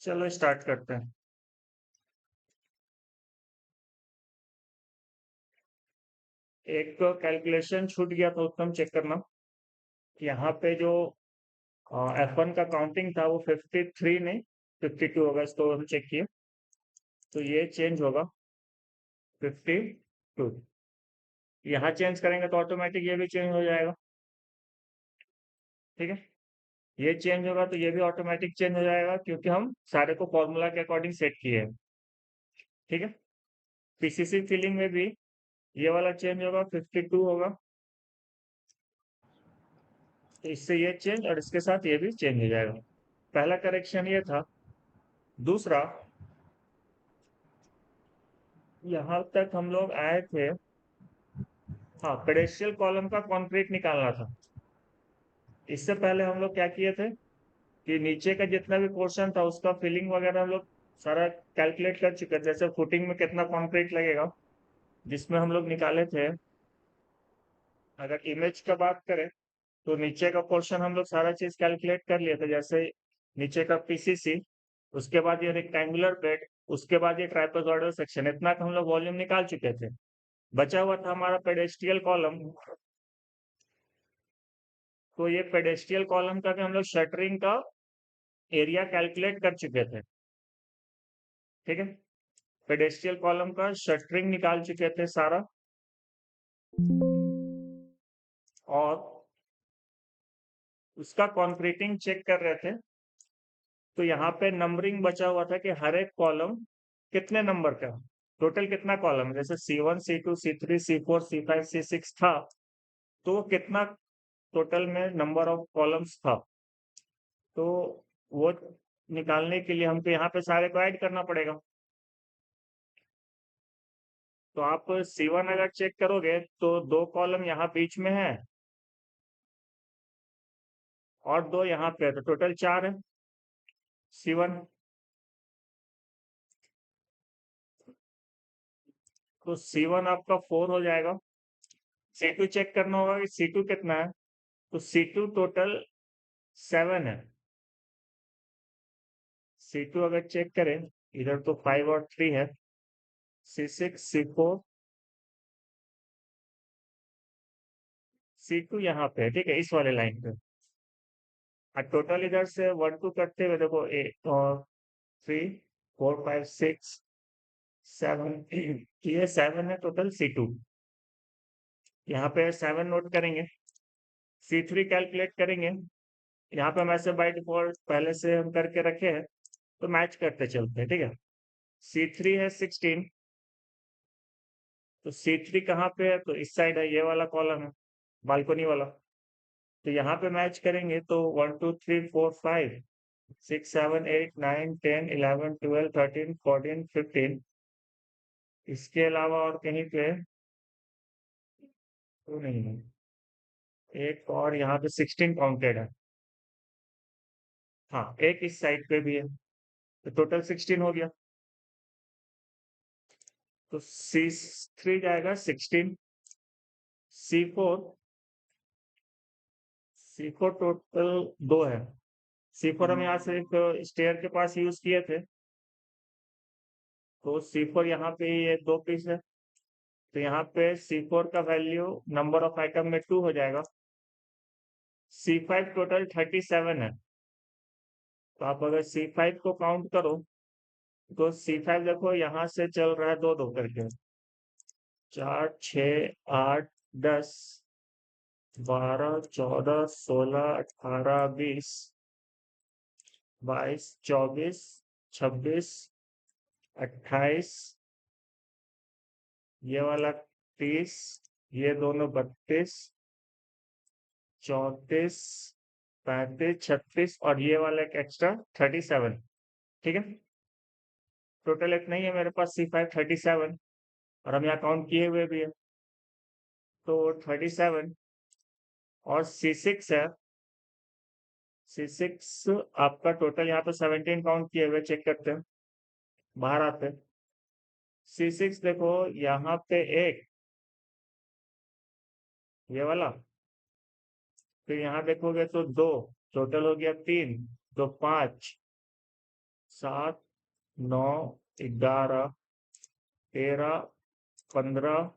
चलो स्टार्ट करते हैं। एक कैलकुलेशन छूट गया था, उसको हम चेक करना। यहाँ पे जो F1 का काउंटिंग था वो 53 नहीं 52 होगा, इसको हम चेक किए तो ये चेंज होगा 52। यहाँ चेंज करेंगे तो ऑटोमेटिक ये भी चेंज हो जाएगा। ठीक है, ये चेंज होगा तो ये भी ऑटोमेटिक चेंज हो जाएगा क्योंकि हम सारे को फॉर्मूला के अकॉर्डिंग सेट किए हैं। ठीक है, पीसीसी फिलिंग में भी ये वाला चेंज होगा 52 होगा, तो इससे ये चेंज और इसके साथ ये भी चेंज हो जाएगा। पहला करेक्शन ये था। दूसरा, यहाँ तक हम लोग आए थे। हाँ, पेडेस्ट्रियल कॉलम का कॉन्क्रीट निकालना था। इससे पहले हम लोग क्या किए थे कि नीचे का जितना भी पोर्शन था उसका फिलिंग वगैरह हम लोग सारा कैलकुलेट कर चुके थे। जैसे फुटिंग में कितना कॉन्क्रीट लगेगा, जिसमें हम लोग निकाले थे। अगर इमेज का बात करें तो नीचे का पोर्शन हम लोग सारा चीज कैलकुलेट कर लिए थे। जैसे नीचे का पीसीसी, उसके बाद ये रेक्टेंगुलर बेड, उसके बाद ये ट्राइपोजॉइडल सेक्शन, इतना का हम लोग वॉल्यूम निकाल चुके थे। बचा हुआ था हमारा पेडेस्ट्रियल कॉलम। तो ये पेडेस्ट्रियल कॉलम का भी हम लोग शटरिंग का एरिया कैलकुलेट कर चुके थे। ठीक है, पेडेस्ट्रियल कॉलम का शटरिंग निकाल चुके थे सारा। और उसका कॉन्क्रीटिंग चेक कर रहे थे। तो यहाँ पे नंबरिंग बचा हुआ था कि हर एक कॉलम कितने नंबर का, टोटल कितना कॉलम है। जैसे C1 C2 C3 C4 C5 C6 था, तो वो कितना टोटल में नंबर ऑफ कॉलम्स था। तो वो निकालने के लिए हमको यहाँ पे सारे को ऐड करना पड़ेगा। तो आप C1 अगर चेक करोगे तो दो कॉलम यहाँ बीच में है और दो यहाँ पे है, तो टोटल 4 है C1। तो C1 आपका 4 हो जाएगा। C2 चेक करना होगा कि C2 कितना है। तो C2 टोटल 7 है। C2 अगर चेक करें, इधर तो 5 और 3 है। C6 C4 C2 यहाँ पे है। ठीक है, इस वाले लाइन पे। और टोटल इधर से 1 2 करते हुए देखो, 8 और 3 4 5 6 7 ये 7 है टोटल C2। यहाँ पे 7 नोट करेंगे। C3 कैलकुलेट करेंगे। यहाँ पे हम ऐसे बाय डिफॉल्ट पहले से हम करके रखे हैं, तो मैच करते चलते हैं। ठीक है, C3 है 16। तो C3 कहाँ पे है, तो इस साइड है, ये वाला कॉलम है, बालकोनी वाला। तो यहाँ पे मैच करेंगे तो 1 2 3 4 5 6 7 8 9 10 11 12 13 14 15। इसके अलावा और कहीं पे तो नहीं है। एक और यहाँ पे 16 काउंटेड है। हाँ, एक इस साइड पे भी है, तो टोटल 16 हो गया। तो C3 जाएगा 16। C4 C4 टोटल 2 है। C4 हम यहाँ से एक स्टेयर के पास यूज किए थे, तो C4 यहाँ पे ये 2 पीस है। तो यहाँ पे C4 का वैल्यू नंबर ऑफ आइटम में 2 हो जाएगा। C5 टोटल 37 है। तो आप अगर C5 को काउंट करो तो C5 देखो यहाँ से चल रहा है 2 2 करके, 4 6 8 10 12 14 16 18 20 22 24 26 28, ये वाला 30, ये दोनों 32 34 35 36 और ये वाला एक एक्स्ट्रा 37। ठीक है, टोटल इतना ही है मेरे पास C5 37। और हम यहाँ काउंट किए हुए भी है, तो 37। और C6 है। C6 आपका टोटल यहाँ पे 17 काउंट किए हुए, चेक करते हैं बाहर आते हैं। C6 देखो यहाँ पे एक, ये वाला, फिर यहाँ देखोगे तो 2, टोटल हो गया 3 तो 5 7, 9, 11, 13, 15,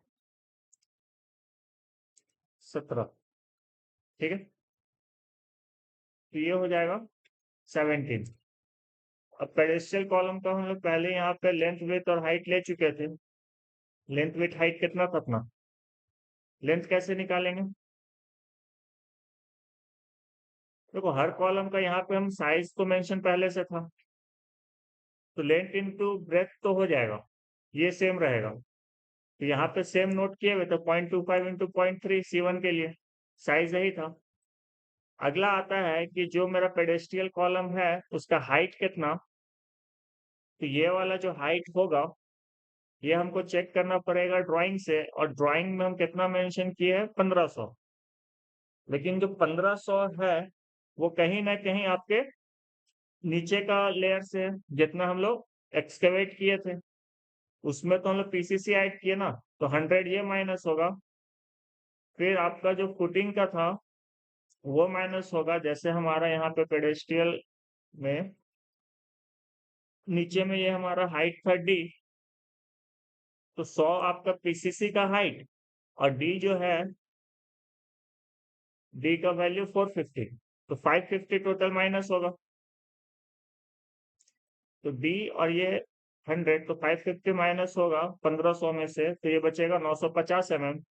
17। ठीक है, तो ये हो जाएगा 17। अब पेडेस्ट्रियल कॉलम का हम लोग पहले यहाँ पे लेंथ विड्थ और हाइट ले चुके थे। लेंथ विड्थ हाइट कितना था अपना? लेंथ कैसे निकालेंगे? देखो, हर कॉलम का यहाँ पे हम साइज तो मेंशन पहले से था, तो लेंथ इनटू ब्रेथ तो हो जाएगा, ये सेम रहेगा। तो यहाँ पे सेम नोट किए हुए, तो 0.25 इंटू 0.3 C1 के लिए साइज यही था। अगला आता है कि जो मेरा पेडेस्ट्रियल कॉलम है उसका हाइट कितना। तो ये वाला जो हाइट होगा ये हमको चेक करना पड़ेगा ड्राइंग से, और ड्राइंग में हम कितना मेंशन किए हैं? 1500। लेकिन जो 1500 है वो कहीं ना कहीं आपके नीचे का लेयर से, जितना हम लोग एक्सकेवेट किए थे उसमें तो हम लोग पीसीसी ऐड किए ना, तो 100 ये माइनस होगा। फिर आपका जो फुटिंग का था वो माइनस होगा। जैसे हमारा यहाँ पे पेडेस्ट्रियल में नीचे में ये हमारा हाइट था D, तो 100 आपका पीसीसी का हाइट, और D जो है, D का वैल्यू 450, तो 550 टोटल माइनस होगा। तो D और ये 100, तो 550 माइनस होगा 1500 में से, तो ये बचेगा 950 mm।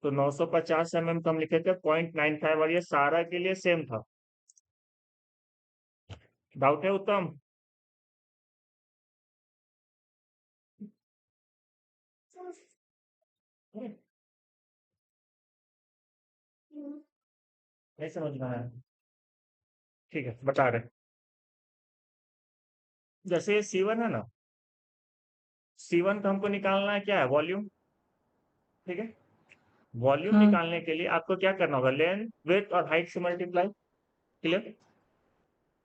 तो 950 mm तो हम लिखे थे 0.95, और ये सारा के लिए सेम था। डाउट है उत्तम? नहीं समझ में आया? ठीक है, बता रहे। जैसे ये C1 है ना, C1 का हमको निकालना है क्या है? वॉल्यूम। ठीक है, वॉल्यूम हाँ निकालने के लिए आपको क्या करना होगा? लेंथ विड्थ और हाइट से मल्टीप्लाई। क्लियर?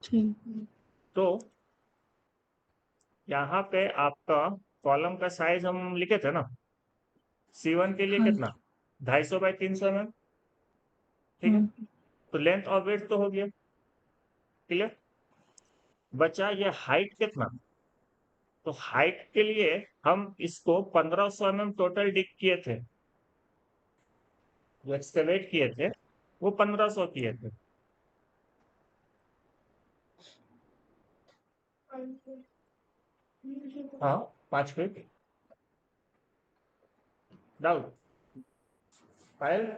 ठीक। तो यहाँ पे आपका कॉलम का साइज हम लिखे थे ना, C1 के लिए हाँ कितना? 250 बाई 300 mm। ठीक है, हाँ तो लेंथ और विड्थ तो हो गया। क्लियर? बचा ये हाइट कितना। तो हाइट के लिए हम इसको 1500 mm टोटल डिग किए थे, जो एक्सकवेट किए थे वो 1500 किए थे। हाँ, 5 फीट। डाउट? फाइल?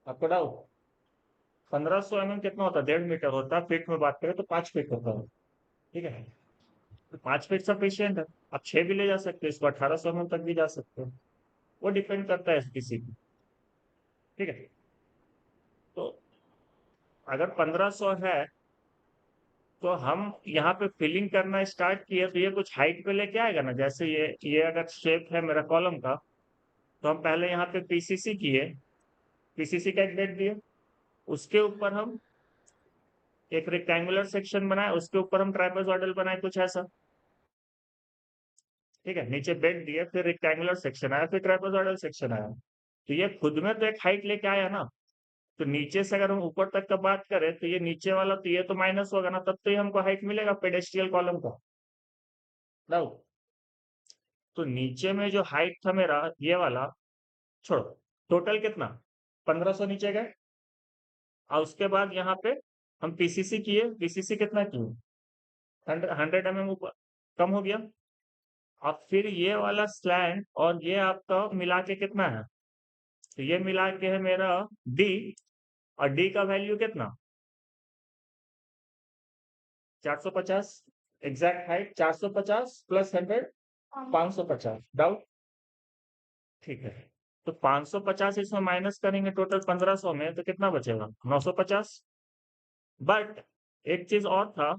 आपको डाउट? 1500 mm कितना होता है? 1.5 मीटर होता है। फीट में बात करें तो 5 फीट होता है। ठीक है, तो 5 फीट सफिशियंट है। आप 6 भी ले जा सकते हो, इसको 1800 mm तक भी जा सकते हो, वो डिपेंड करता है किसी की। ठीक है, तो अगर 1500 है तो हम यहाँ पे फिलिंग करना स्टार्ट किए, तो ये कुछ हाइट पे लेके आएगा ना। जैसे ये अगर शेप है मेरा कॉलम का, तो हम पहले यहाँ पे पीसीसी किए, पीसीसी का एक बेड दिए, उसके ऊपर हम एक रेक्टेंगुलर सेक्शन बनाए, उसके ऊपर हम ट्राइपॉज़ाइडल बनाए, कुछ ऐसा। ठीक है, नीचे बेड दिए, फिर रेक्टेंगुलर सेक्शन आया, फिर ट्राइपॉज़ाइडल सेक्शन आया। तो ये खुद में तो एक हाइट लेके आया ना। तो नीचे से अगर हम ऊपर तक का बात करें तो ये नीचे वाला, तो ये तो माइनस होगा ना, तब तो ये हमको हाइट मिलेगा पेडेस्ट्रियल कॉलम का। डाउट? तो नीचे में जो हाइट था मेरा ये वाला, छोड़ो, टोटल कितना? 1500 नीचे गए, और उसके बाद यहाँ पे हम पीसीसी किए। पीसीसी कितना किए? 100 mm ऊपर, कम हो गया। अब फिर ये वाला स्लैंट और ये आपका मिला के कितना है? तो ये मिला के है मेरा डी, और डी का वैल्यू कितना? 450। Exact height 450 plus 100, 550। डाउट? ठीक है, तो 550 इसमें माइनस करेंगे टोटल 1500 में, तो कितना बचेगा? 950। बट एक चीज और था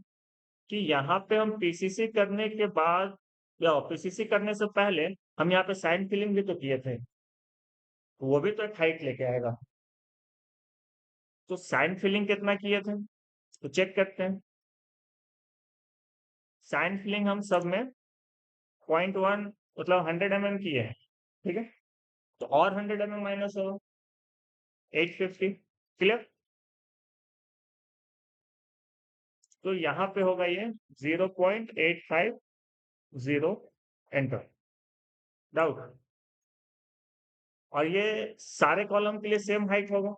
कि यहाँ पे हम पीसीसी करने के बाद या पीसीसी करने से पहले हम यहाँ पे साइन फिलिंग भी तो किए थे, तो वो भी तो एक हाइट लेके आएगा। तो साइन फिलिंग कितना किए थे तो चेक करते हैं। साइन फिलिंग हम सब में 0.1, मतलब 100 mm किए हैं। ठीक है, तो और 100 mm माइनस होगा 850। क्लियर? तो यहाँ पे होगा ये 0.850 एंटर। डाउट? और ये सारे कॉलम के लिए सेम हाइट होगा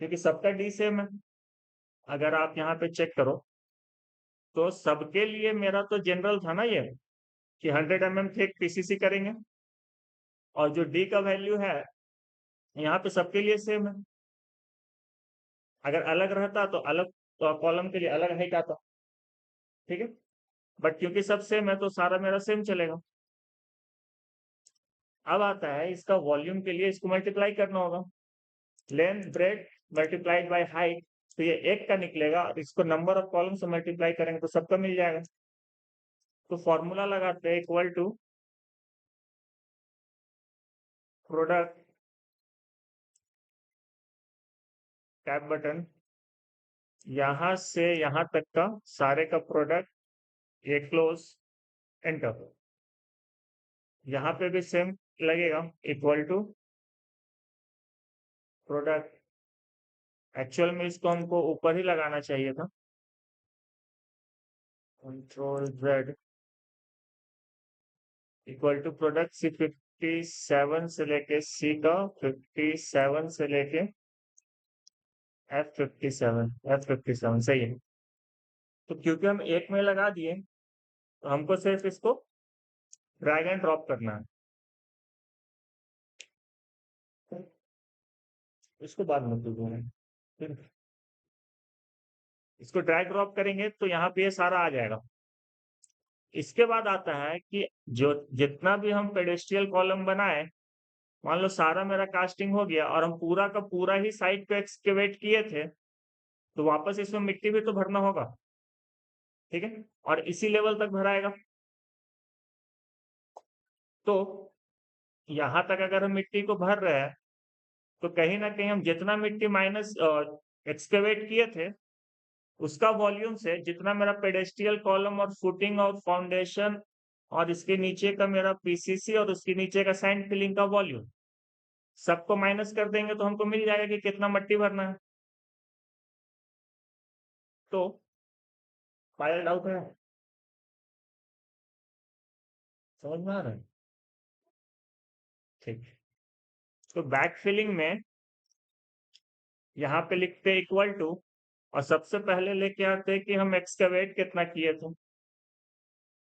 क्योंकि सबका डी सेम है। अगर आप यहाँ पे चेक करो तो सबके लिए मेरा तो जनरल था ना ये कि 100 mm थिक पीसीसी करेंगे, और जो डी का वैल्यू है यहाँ पे सबके लिए सेम है। अगर अलग रहता तो अलग कॉलम के लिए अलग हाइट आता, ठीक है। बट क्योंकि सब सेम है तो सारा मेरा सेम चलेगा। अब आता है इसका वॉल्यूम के लिए, इसको मल्टीप्लाई करना होगा, length breadth multiplied by height, तो ये एक का निकलेगा, और इसको नंबर ऑफ कॉलम से मल्टीप्लाई करेंगे तो सबका मिल जाएगा। तो फॉर्मूला लगाते हैं equal to product tab button, यहां से यहां तक का सारे का प्रोडक्ट, ये क्लोज, एंटर। यहाँ पे भी सेम लगेगा, इक्वल टू प्रोडक्ट, एक्चुअल में इसको हमको ऊपर ही लगाना चाहिए था, control Z, equal to product C 57 से लेके सी का 57 से लेके F57 सही है। तो क्योंकि हम एक में लगा दिए तो हमको सिर्फ इसको ड्रैग एंड ड्रॉप करना है, इसको बाद में फिर इसको ड्रैग ड्रॉप करेंगे तो यहाँ पे ये सारा आ जाएगा। इसके बाद आता है कि जो जितना भी हम पेडेस्ट्रियल कॉलम बनाए, मान लो सारा मेरा कास्टिंग हो गया और हम पूरा का पूरा ही साइड पे एक्सकेवेट किए थे, तो वापस इसमें मिट्टी भी तो भरना होगा, ठीक है, और इसी लेवल तक भराएगा। तो यहाँ तक अगर हम मिट्टी को भर रहे हैं तो कहीं ना कहीं हम जितना मिट्टी माइनस एक्सकेवेट किए थे उसका वॉल्यूम से जितना मेरा पेडेस्ट्रियल कॉलम और फुटिंग और फाउंडेशन और इसके नीचे का मेरा पीसीसी और उसके नीचे का सैंड फिलिंग का वॉल्यूम सबको माइनस कर देंगे तो हमको मिल जाएगा कि कितना मट्टी भरना है। तो पायल डाउट है, समझ में आ रहा है? ठीक। तो बैक फिलिंग में यहाँ पे लिखते हैं इक्वल टू, और सबसे पहले लेके आते हैं कि हम एक्सकवेट कितना किए थे।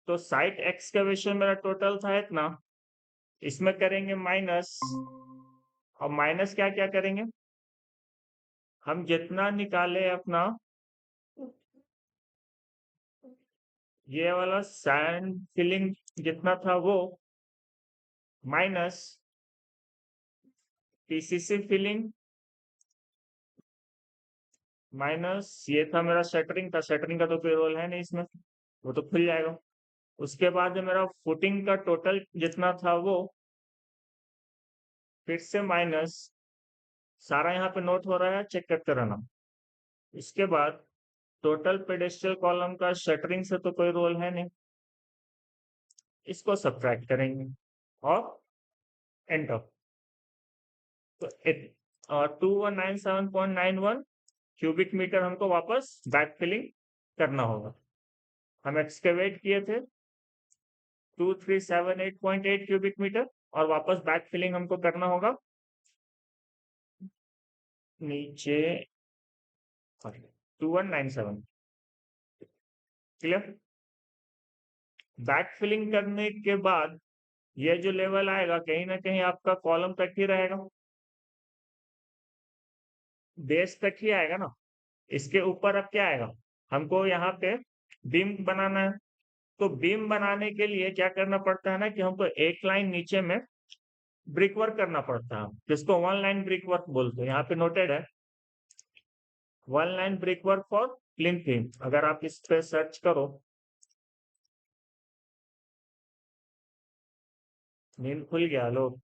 तो साइट एक्सकवेशन मेरा टोटल था इतना, इसमें करेंगे माइनस, और माइनस क्या क्या करेंगे, हम जितना निकाले अपना ये वाला सैंड फिलिंग जितना था वो, माइनस पीसीसी फिलिंग, माइनस ये था मेरा शटरिंग का, शटरिंग का तो कोई रोल है नहीं इसमें, वो तो खुल जाएगा। उसके बाद जो मेरा फुटिंग का टोटल जितना था वो, फिर से माइनस, सारा यहाँ पे नोट हो रहा है, चेक करते रहना। इसके बाद टोटल पेडेस्ट्रियल कॉलम का शटरिंग से तो कोई रोल है नहीं, इसको सब्ट्रैक्ट करेंगे और एंटर। तो 2197.91 क्यूबिक मीटर हमको वापस बैक फिलिंग करना होगा। हम एक्सकेवेट किए थे 2378.8 क्यूबिक मीटर, और वापस बैक फिलिंग हमको करना होगा नीचे 2197। क्लियर? बैक फिलिंग करने के बाद ये जो लेवल आएगा कहीं ना कहीं आपका कॉलम तक ही रहेगा, बेस तक ही आएगा ना। इसके ऊपर अब क्या आएगा, हमको यहाँ पे बीम बनाना है। तो बीम बनाने के लिए क्या करना पड़ता है ना कि हमको एक लाइन नीचे में ब्रिक वर्क करना पड़ता है, जिसको वन लाइन ब्रिक वर्क बोलते हैं। यहाँ पे नोटेड है one line brick work for plinth beam. अगर आप इस पे सर्च करो, नींद खुल गया लोग,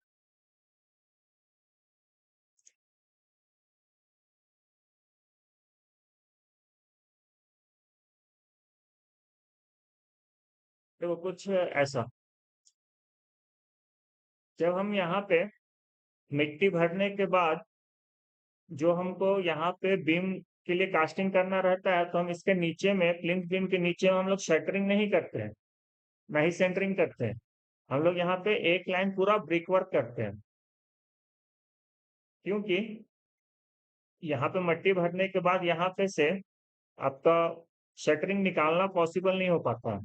तो कुछ ऐसा, जब हम यहाँ पे मिट्टी भरने के बाद जो हमको यहाँ पे बीम के लिए कास्टिंग करना रहता है तो हम इसके नीचे में प्लिंथ बीम के नीचे में हम लोग शटरिंग नहीं करते हैं, ना ही सेंटरिंग करते हैं। हम लोग यहाँ पे एक लाइन पूरा ब्रिक वर्क करते हैं, क्योंकि यहाँ पे मट्टी भरने के बाद यहाँ पे से आपका शटरिंग निकालना पॉसिबल नहीं हो पाता है।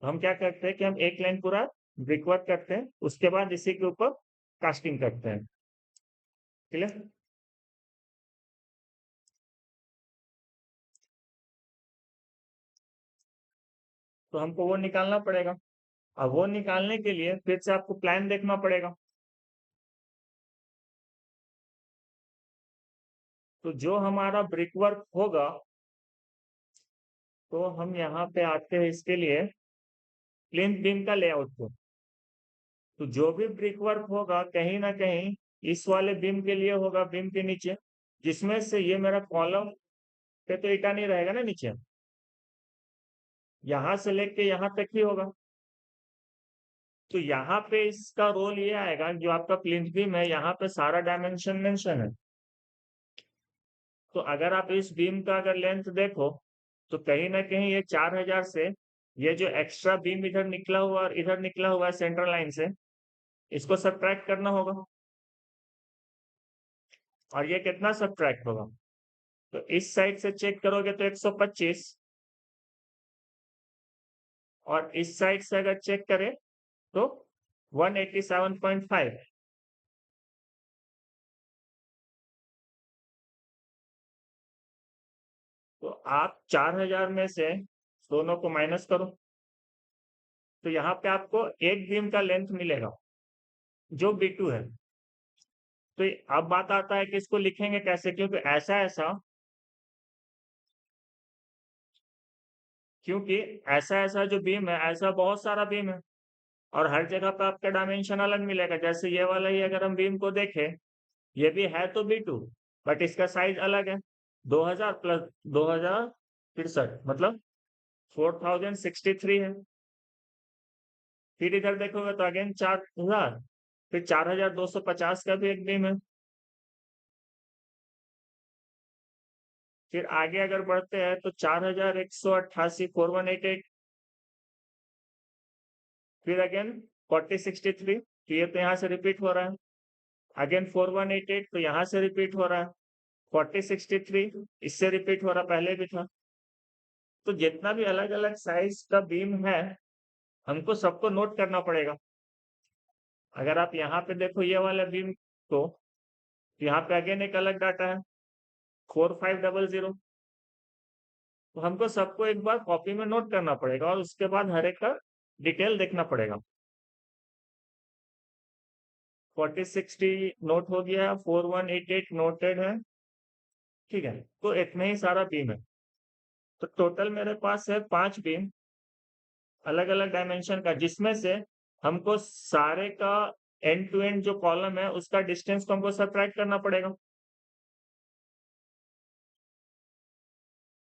तो हम क्या करते हैं कि हम एक लाइन पूरा ब्रिक वर्क करते हैं, उसके बाद इसी के ऊपर कास्टिंग करते हैं। क्लियर? तो हमको वो निकालना पड़ेगा। अब वो निकालने के लिए फिर से आपको प्लान देखना पड़ेगा। तो जो हमारा ब्रिक वर्क होगा, तो हम यहाँ पे आते हैं इसके लिए प्लिंथ बीम का लेआउट को। तो जो भी ब्रिक वर्क होगा कहीं ना कहीं इस वाले बीम के लिए होगा, बीम के नीचे, जिसमें से ये मेरा कॉलम पे तो ईटा नहीं रहेगा ना नीचे, यहां से लेके यहाँ तक ही होगा। तो यहाँ पे इसका रोल ये आएगा, जो आपका प्लिंथ बीम है यहाँ पे सारा डायमेंशन मेंशन है। तो अगर आप इस बीम का अगर लेंथ देखो तो कहीं ना कहीं ये 4000 से ये जो एक्स्ट्रा बीम इधर निकला हुआ और इधर निकला हुआ है सेंट्रल लाइन से, इसको सब्ट्रैक्ट करना होगा। और ये कितना सब्ट्रैक्ट होगा? तो इस साइड से चेक करोगे तो 125, और इस साइड से अगर चेक करें तो 187.5। तो आप 4000 में से दोनों को माइनस करो, तो यहाँ पे आपको एक बीम का लेंथ मिलेगा जो B2 है। तो अब बात आता है कि इसको लिखेंगे कैसे, क्योंकि ऐसा ऐसा जो बीम है, ऐसा बहुत सारा बीम है, और हर जगह पे आपका डायमेंशन अलग मिलेगा। जैसे ये वाला ही अगर हम बीम को देखें, ये भी है तो B2, बट इसका साइज अलग है। 2000 प्लस 2063 मतलब 4063 है। फिर इधर देखोगे तो अगेन 4000, फिर 4250 का भी एक बीम है। फिर आगे अगर बढ़ते हैं तो 4188, 4188, फिर अगेन 4063, तो ये तो यहाँ से रिपीट हो रहा है। अगेन 4188, तो यहाँ से रिपीट हो रहा है। 4063 इससे रिपीट हो रहा, पहले भी था। तो जितना भी अलग अलग साइज का बीम है, हमको सबको नोट करना पड़ेगा। अगर आप यहाँ पे देखो ये वाला बीम, तो यहाँ पे अगेन एक अलग डाटा है 4500। तो हमको सबको एक बार कॉपी में नोट करना पड़ेगा, और उसके बाद हर एक का डिटेल देखना पड़ेगा। 4060 नोट हो गया, 4188 नोटेड है। ठीक है, तो इतना ही सारा बीम है। तो टोटल मेरे पास है 5 बीम अलग अलग डायमेंशन का, जिसमें से हमको सारे का एंड टू एंड जो कॉलम है उसका डिस्टेंस को हमको सब्ट्रैक्ट करना पड़ेगा।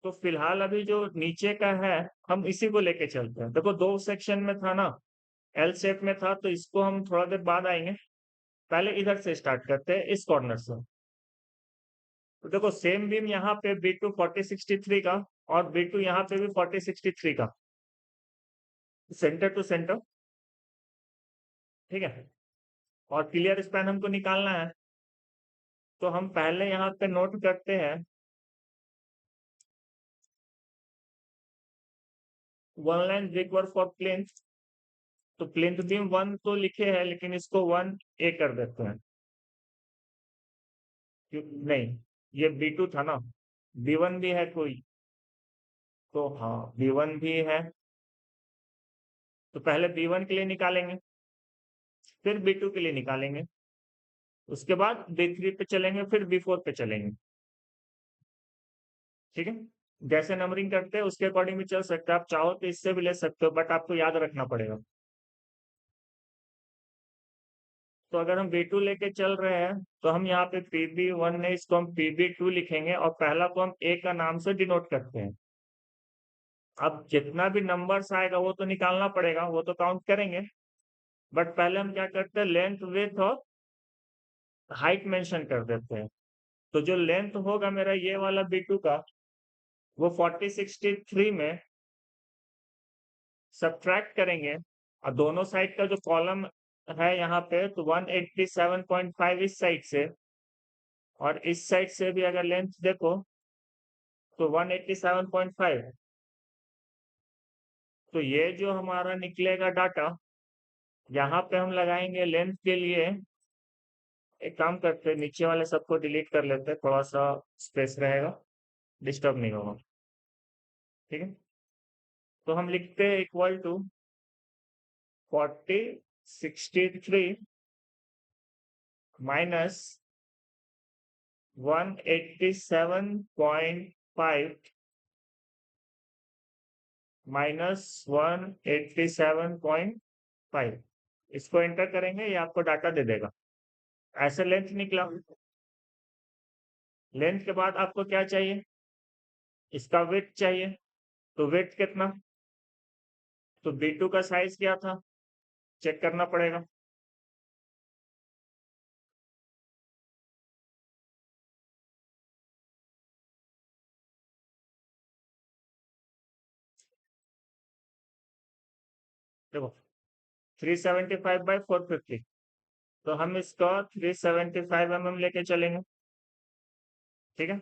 तो फिलहाल अभी जो नीचे का है हम इसी को लेके चलते हैं। देखो 2 सेक्शन में था ना, एल शेप में था, तो इसको हम थोड़ा देर बाद आएंगे। पहले इधर से स्टार्ट करते हैं, इस कॉर्नर से। तो देखो सेम बीम यहाँ पे B2 4063 का, और B2 यहाँ पे भी 4063 का, सेंटर टू सेंटर। ठीक है, और क्लियर स्पैन हमको निकालना है। तो हम पहले यहाँ पे नोट करते हैं 1 line brick work for plinth. तो प्लिंथ बीम 1 तो लिखे हैं, लेकिन इसको 1A कर देते हैं। नहीं, ये B2 था ना, B1 भी है कोई, तो हाँ B1 भी है। तो पहले B1 के लिए निकालेंगे, फिर B2 के लिए निकालेंगे, उसके बाद B3 पे चलेंगे, फिर B4 पे चलेंगे। ठीक है, जैसे नंबरिंग करते हैं उसके अकॉर्डिंग भी चल सकते हैं। आप चाहो तो इससे भी ले सकते हो, बट आपको याद रखना पड़ेगा। तो अगर हम B2 लेके चल रहे हैं, तो हम यहाँ पे PB1 है, इसको हम PB2 लिखेंगे, और पहला को हम A का नाम से डिनोट करते हैं। अब जितना भी नंबर्स आएगा वो तो निकालना पड़ेगा, वो तो काउंट करेंगे, बट पहले हम क्या करते हैं, लेंथ, विड्थ और हाइट मेंशन कर देते हैं। तो जो लेंथ होगा मेरा ये वाला B2 का, वो 4063 में सब्ट्रैक्ट करेंगे, और दोनों साइड का जो कॉलम है यहाँ पे, तो 187.5 इस साइड से, और इस साइड से भी अगर लेंथ देखो तो 187.5। तो ये जो हमारा निकलेगा डाटा, यहाँ पे हम लगाएंगे लेंथ के लिए। एक काम करते हैं, नीचे वाले सबको डिलीट कर लेते हैं, थोड़ा सा स्पेस रहेगा, डिस्टर्ब नहीं होगा। ठीक है, तो हम लिखते हैं इक्वल टू 4063 माइनस 187.5 माइनस 187.5। इसको एंटर करेंगे, ये आपको डाटा दे देगा। ऐसे लेंथ निकला। लेंथ के बाद आपको क्या चाहिए? इसका विड्थ चाहिए। तो विड्थ कितना? तो B2 का साइज क्या था, चेक करना पड़ेगा। देखो 375/450, तो हम इसका 375 mm लेके चलेंगे। ठीक है,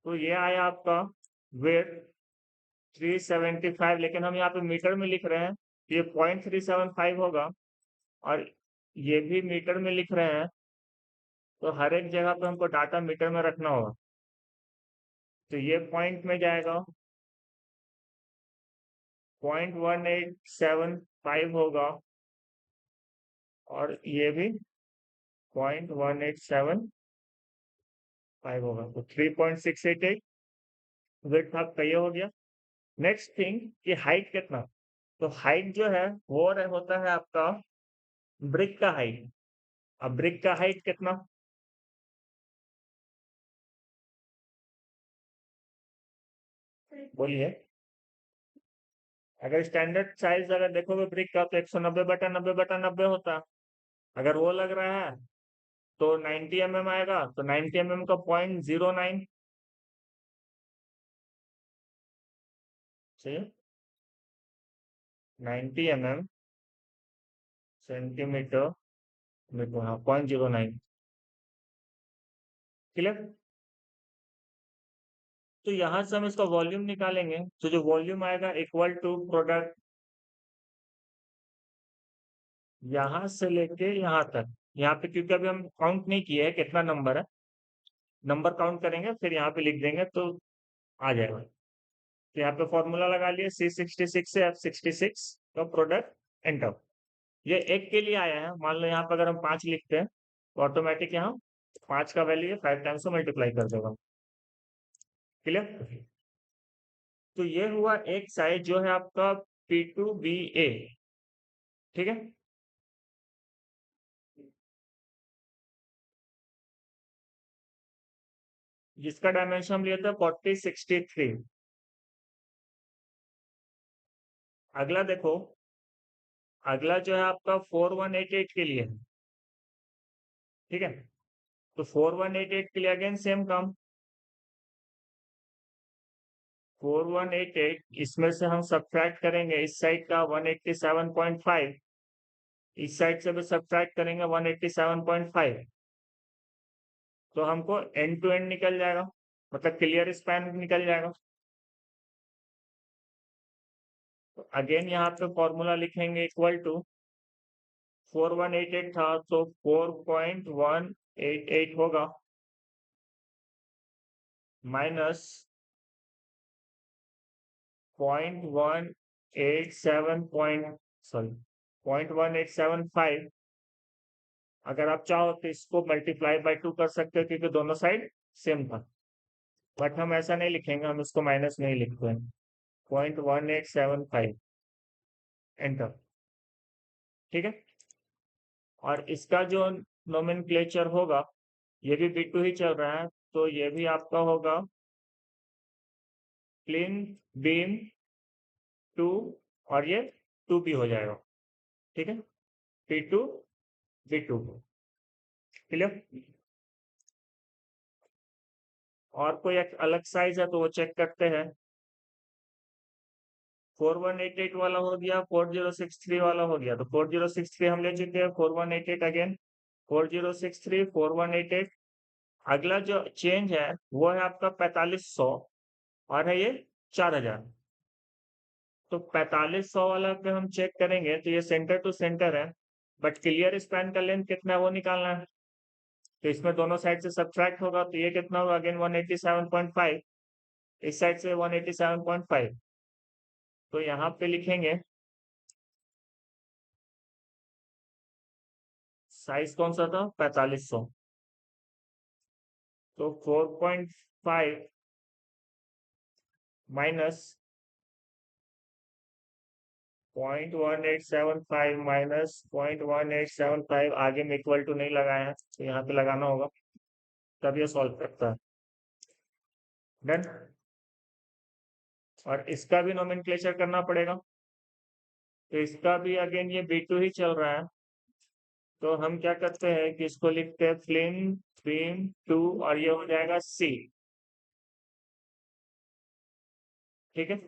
तो ये आया आपका विड्थ 375, लेकिन हम यहाँ पे मीटर में लिख रहे हैं, ये 0.375 होगा, और ये भी मीटर में लिख रहे हैं, तो हर एक जगह पे हमको डाटा मीटर में रखना होगा। तो ये पॉइंट में जाएगा, 0.1875 होगा, और ये भी 0.1875 होगा, तो 3.688 विड्थ आपका ये हो गया। नेक्स्ट थिंग कि हाइट कितना? तो हाइट जो है वो होता है आपका ब्रिक का हाइट। अब ब्रिक का हाइट कितना? बोलिए। अगर स्टैंडर्ड साइज अगर देखोगे ब्रिक का, तो 190/90/90 होता। अगर वो लग रहा है तो 90 mm आएगा, तो 90 mm का 0.09 चाहिए। 90 mm सेंटीमीटर मीटर, हाँ 0.09। क्लियर? तो यहाँ से हम इसका वॉल्यूम निकालेंगे, तो जो वॉल्यूम आएगा इक्वल टू प्रोडक्ट यहाँ से लेके यहाँ तक। यहाँ पे क्योंकि अभी हम काउंट नहीं किए है कितना नंबर है, नंबर काउंट करेंगे फिर यहाँ पे लिख देंगे तो आ जाएगा। तो यहाँ पे फॉर्मूला लगा लिए, C66 से F66 का प्रोडक्ट एंटर। ये एक के लिए आया है, मान लो यहाँ पे अगर हम 5 लिखते हैं तो ऑटोमेटिक यहाँ 5 का वैल्यू 5 टाइम्स से मल्टीप्लाई कर देगा। क्लियर? तो ये हुआ एक साइड जो है आपका P2BA। ठीक है, जिसका डायमेंशन हम लिए थे 4063। अगला देखो, अगला जो है आपका 4188 के लिए है। ठीक है, तो 4188 के लिए अगेन सेम काम। 4188 इसमें से हम सब्ट्रैक्ट करेंगे इस साइड का 187.5, इस साइड से भी सब्ट्रैक्ट करेंगे 187.5, तो हमको एंड टू एंड निकल जाएगा, मतलब क्लियर स्पैन निकल जाएगा। तो अगेन यहाँ पे फॉर्मूला लिखेंगे इक्वल टू 4188 था तो 4.188 होगा, माइनस 0.187 अगर आप चाहो तो इसको मल्टीप्लाई बाय 2 कर सकते हो, क्योंकि दोनों साइड सेम था। बट हम ऐसा नहीं लिखेंगे, हम इसको माइनस नहीं लिखते हैं। 0.1875 एंटर। ठीक है, और इसका जो नोमेनक्लेचर होगा, ये भी B2 ही चल रहा है, तो ये भी आपका होगा प्लिंथ बीम 2, और ये 2B हो जाएगा। ठीक है, P2 B2। क्लियर? और कोई एक अलग साइज है तो वो चेक करते हैं। 4188 वाला हो गया, 4063 वाला हो गया। तो 4063 हम ले चुके हैं, 4188 अगेन, 4063, 4188। अगला जो चेंज है वो है आपका 4500 और है ये 4000। तो 4500 वाला पे हम चेक करेंगे तो ये सेंटर टू सेंटर है, बट क्लियर स्पैन का लेंथ कितना है वो निकालना है। तो इसमें दोनों साइड से सब्ट्रैक्ट होगा तो ये कितना होगा, अगेन 187.5, इस साइड से 187.5। तो यहाँ पे लिखेंगे साइज कौन सा था, 4500। तो 4.5 माइनस 0.1875 माइनस 0.1875, आगे में इक्वल टू नहीं लगाया है तो यहाँ पे लगाना होगा, तब ये सॉल्व करता है। डन। और इसका भी नोमेनक्लेचर करना पड़ेगा। तो इसका भी अगेन ये B2 ही चल रहा है, तो हम क्या करते हैं कि इसको लिखते हैं फ्लिम बीम 2 और ये हो जाएगा C। ठीक है,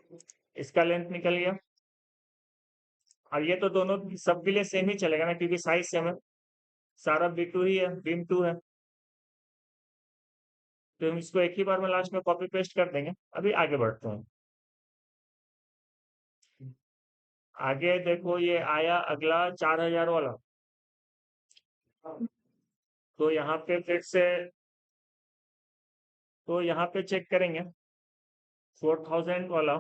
इसका लेंथ निकल गया। और ये तो दोनों सब के लिए सेम ही चलेगा ना, क्योंकि साइज सेम है, सारा B2 ही है, बीम 2 है। तो हम इसको एक ही बार में लास्ट में कॉपी पेस्ट कर देंगे। अभी आगे बढ़ते हैं। आगे देखो ये आया अगला 4000 वाला। तो यहाँ पे फिर से, तो यहाँ पे चेक करेंगे 4000 वाला।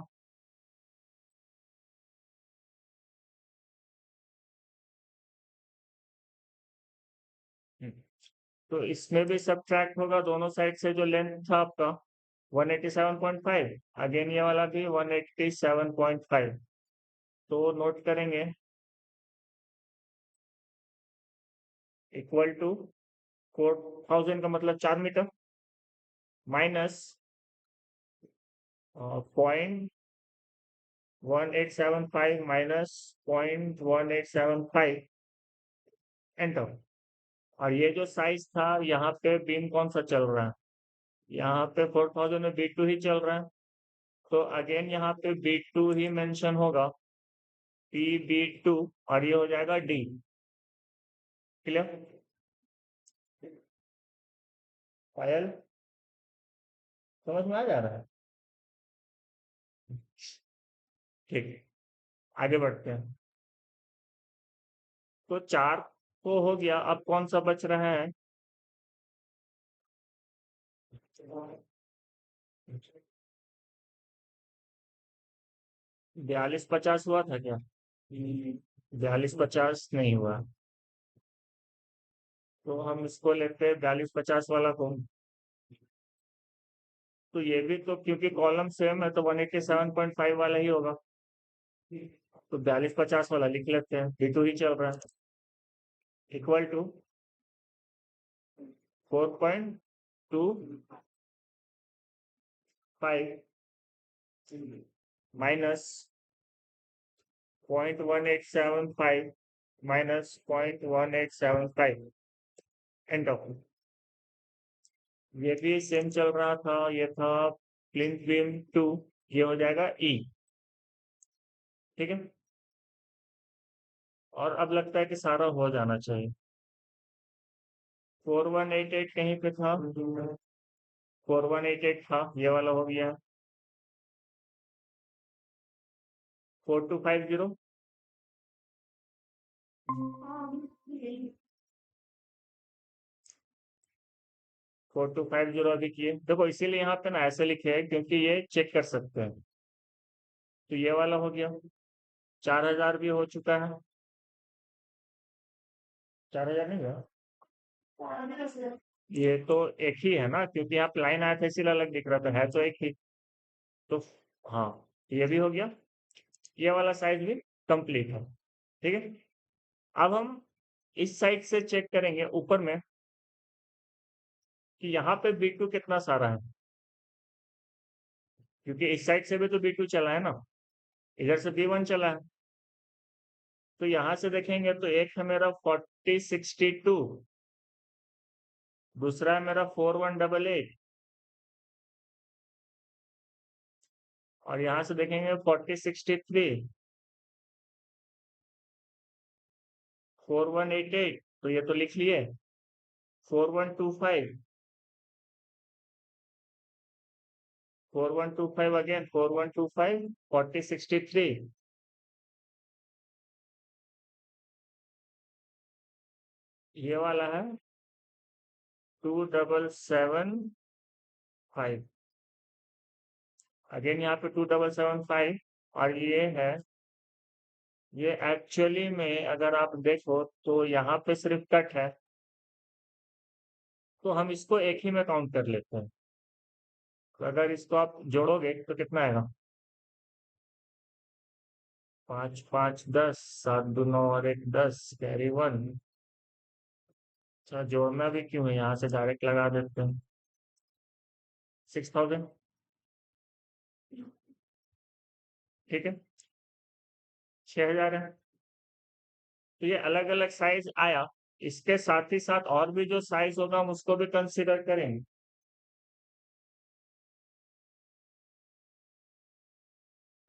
तो इसमें भी सब्ट्रैक्ट होगा दोनों साइड से जो लेंथ था आपका 187.5, अगेन ये वाला भी 187.5। तो नोट करेंगे इक्वल टू 4000 का मतलब 4 मीटर माइनस 0.1875 माइनस 0.1875, एंटर। और ये जो साइज था यहाँ पे बीम कौन सा चल रहा है, यहाँ पे 4000 में B2 ही चल रहा है, तो अगेन यहाँ पे B2 ही मेंशन होगा, PB2, और ये हो जाएगा D। क्लियर? पायल समझ में आ जा रहा है? ठीक, आगे बढ़ते हैं। तो 4 तो हो गया, अब कौन सा बच रहा है, 4250 हुआ था क्या? 4250 नहीं हुआ, तो हम इसको लेते हैं 4250 वाला को। तो ये भी तो क्योंकि कॉलम सेम है तो 187.5 वाला ही होगा, तो 4250 वाला लिख लेते हैं, B2 ही चल रहा है, equal to 4.25 minus 0.1875 minus 0.1875, enter. ये भी सेम चल रहा था, ये था प्लिंथ बीम 2, ये हो जाएगा E। ठीक है, और अब लगता है कि सारा हो जाना चाहिए। 4188 कहीं पे था, 4188 था, ये वाला हो गया। 4250, 4250 अभी किए, देखो इसीलिए यहाँ पे ना ऐसे लिखे हैं क्योंकि ये चेक कर सकते हैं। तो ये वाला हो गया, 4000 भी हो चुका है। 4000 नहीं हुआ, ये तो एक ही है ना, क्योंकि यहाँ पे लाइन आया था इसीलिए अलग दिख रहा था, है तो एक ही। तो हाँ, ये भी हो गया, ये वाला साइज भी कंप्लीट है। ठीक है, अब हम इस साइड से चेक करेंगे ऊपर में कि यहाँ पे B2 कितना सारा है, क्योंकि इस साइड से भी तो B2 चला है ना, इधर से B1 चला है। तो यहाँ से देखेंगे तो एक है मेरा 4062 दूसरा है मेरा 4188, और यहां से देखेंगे 4063, 4188, तो ये तो लिख लिए। 4125, 4125 अगेन, 4125, 4063, ये वाला है 2775, अगेन यहाँ पे 2775, और ये है, ये एक्चुअली में अगर आप देखो तो यहाँ पे सिर्फ कट है, तो हम इसको एक ही में काउंट कर लेते हैं। तो अगर इसको आप जोड़ोगे तो कितना आएगा? 5 5 10, 7 2 9 और 1 10, कैरी 1। अच्छा, जोड़ना भी क्यों है, यहाँ से डायरेक्ट लगा देते हैं। 6000, ठीक है, 6000 है। तो ये अलग अलग साइज आया, इसके साथ ही साथ और भी जो साइज होगा हम उसको भी कंसिडर करेंगे।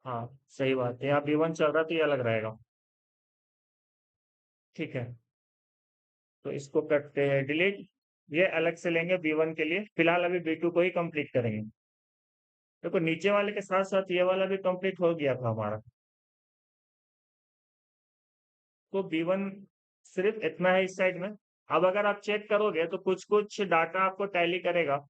हाँ, सही बात है, यहाँ B1 चल रहा तो ये अलग रहेगा। ठीक है, तो इसको करते हैं डिलीट, ये अलग से लेंगे B1 के लिए, फिलहाल अभी B2 को ही कंप्लीट करेंगे। देखो नीचे वाले के साथ साथ ये वाला भी कंप्लीट हो गया था हमारा, तो B1 सिर्फ इतना है इस साइड में। अब अगर आप चेक करोगे तो कुछ कुछ डाटा आपको टैली करेगा,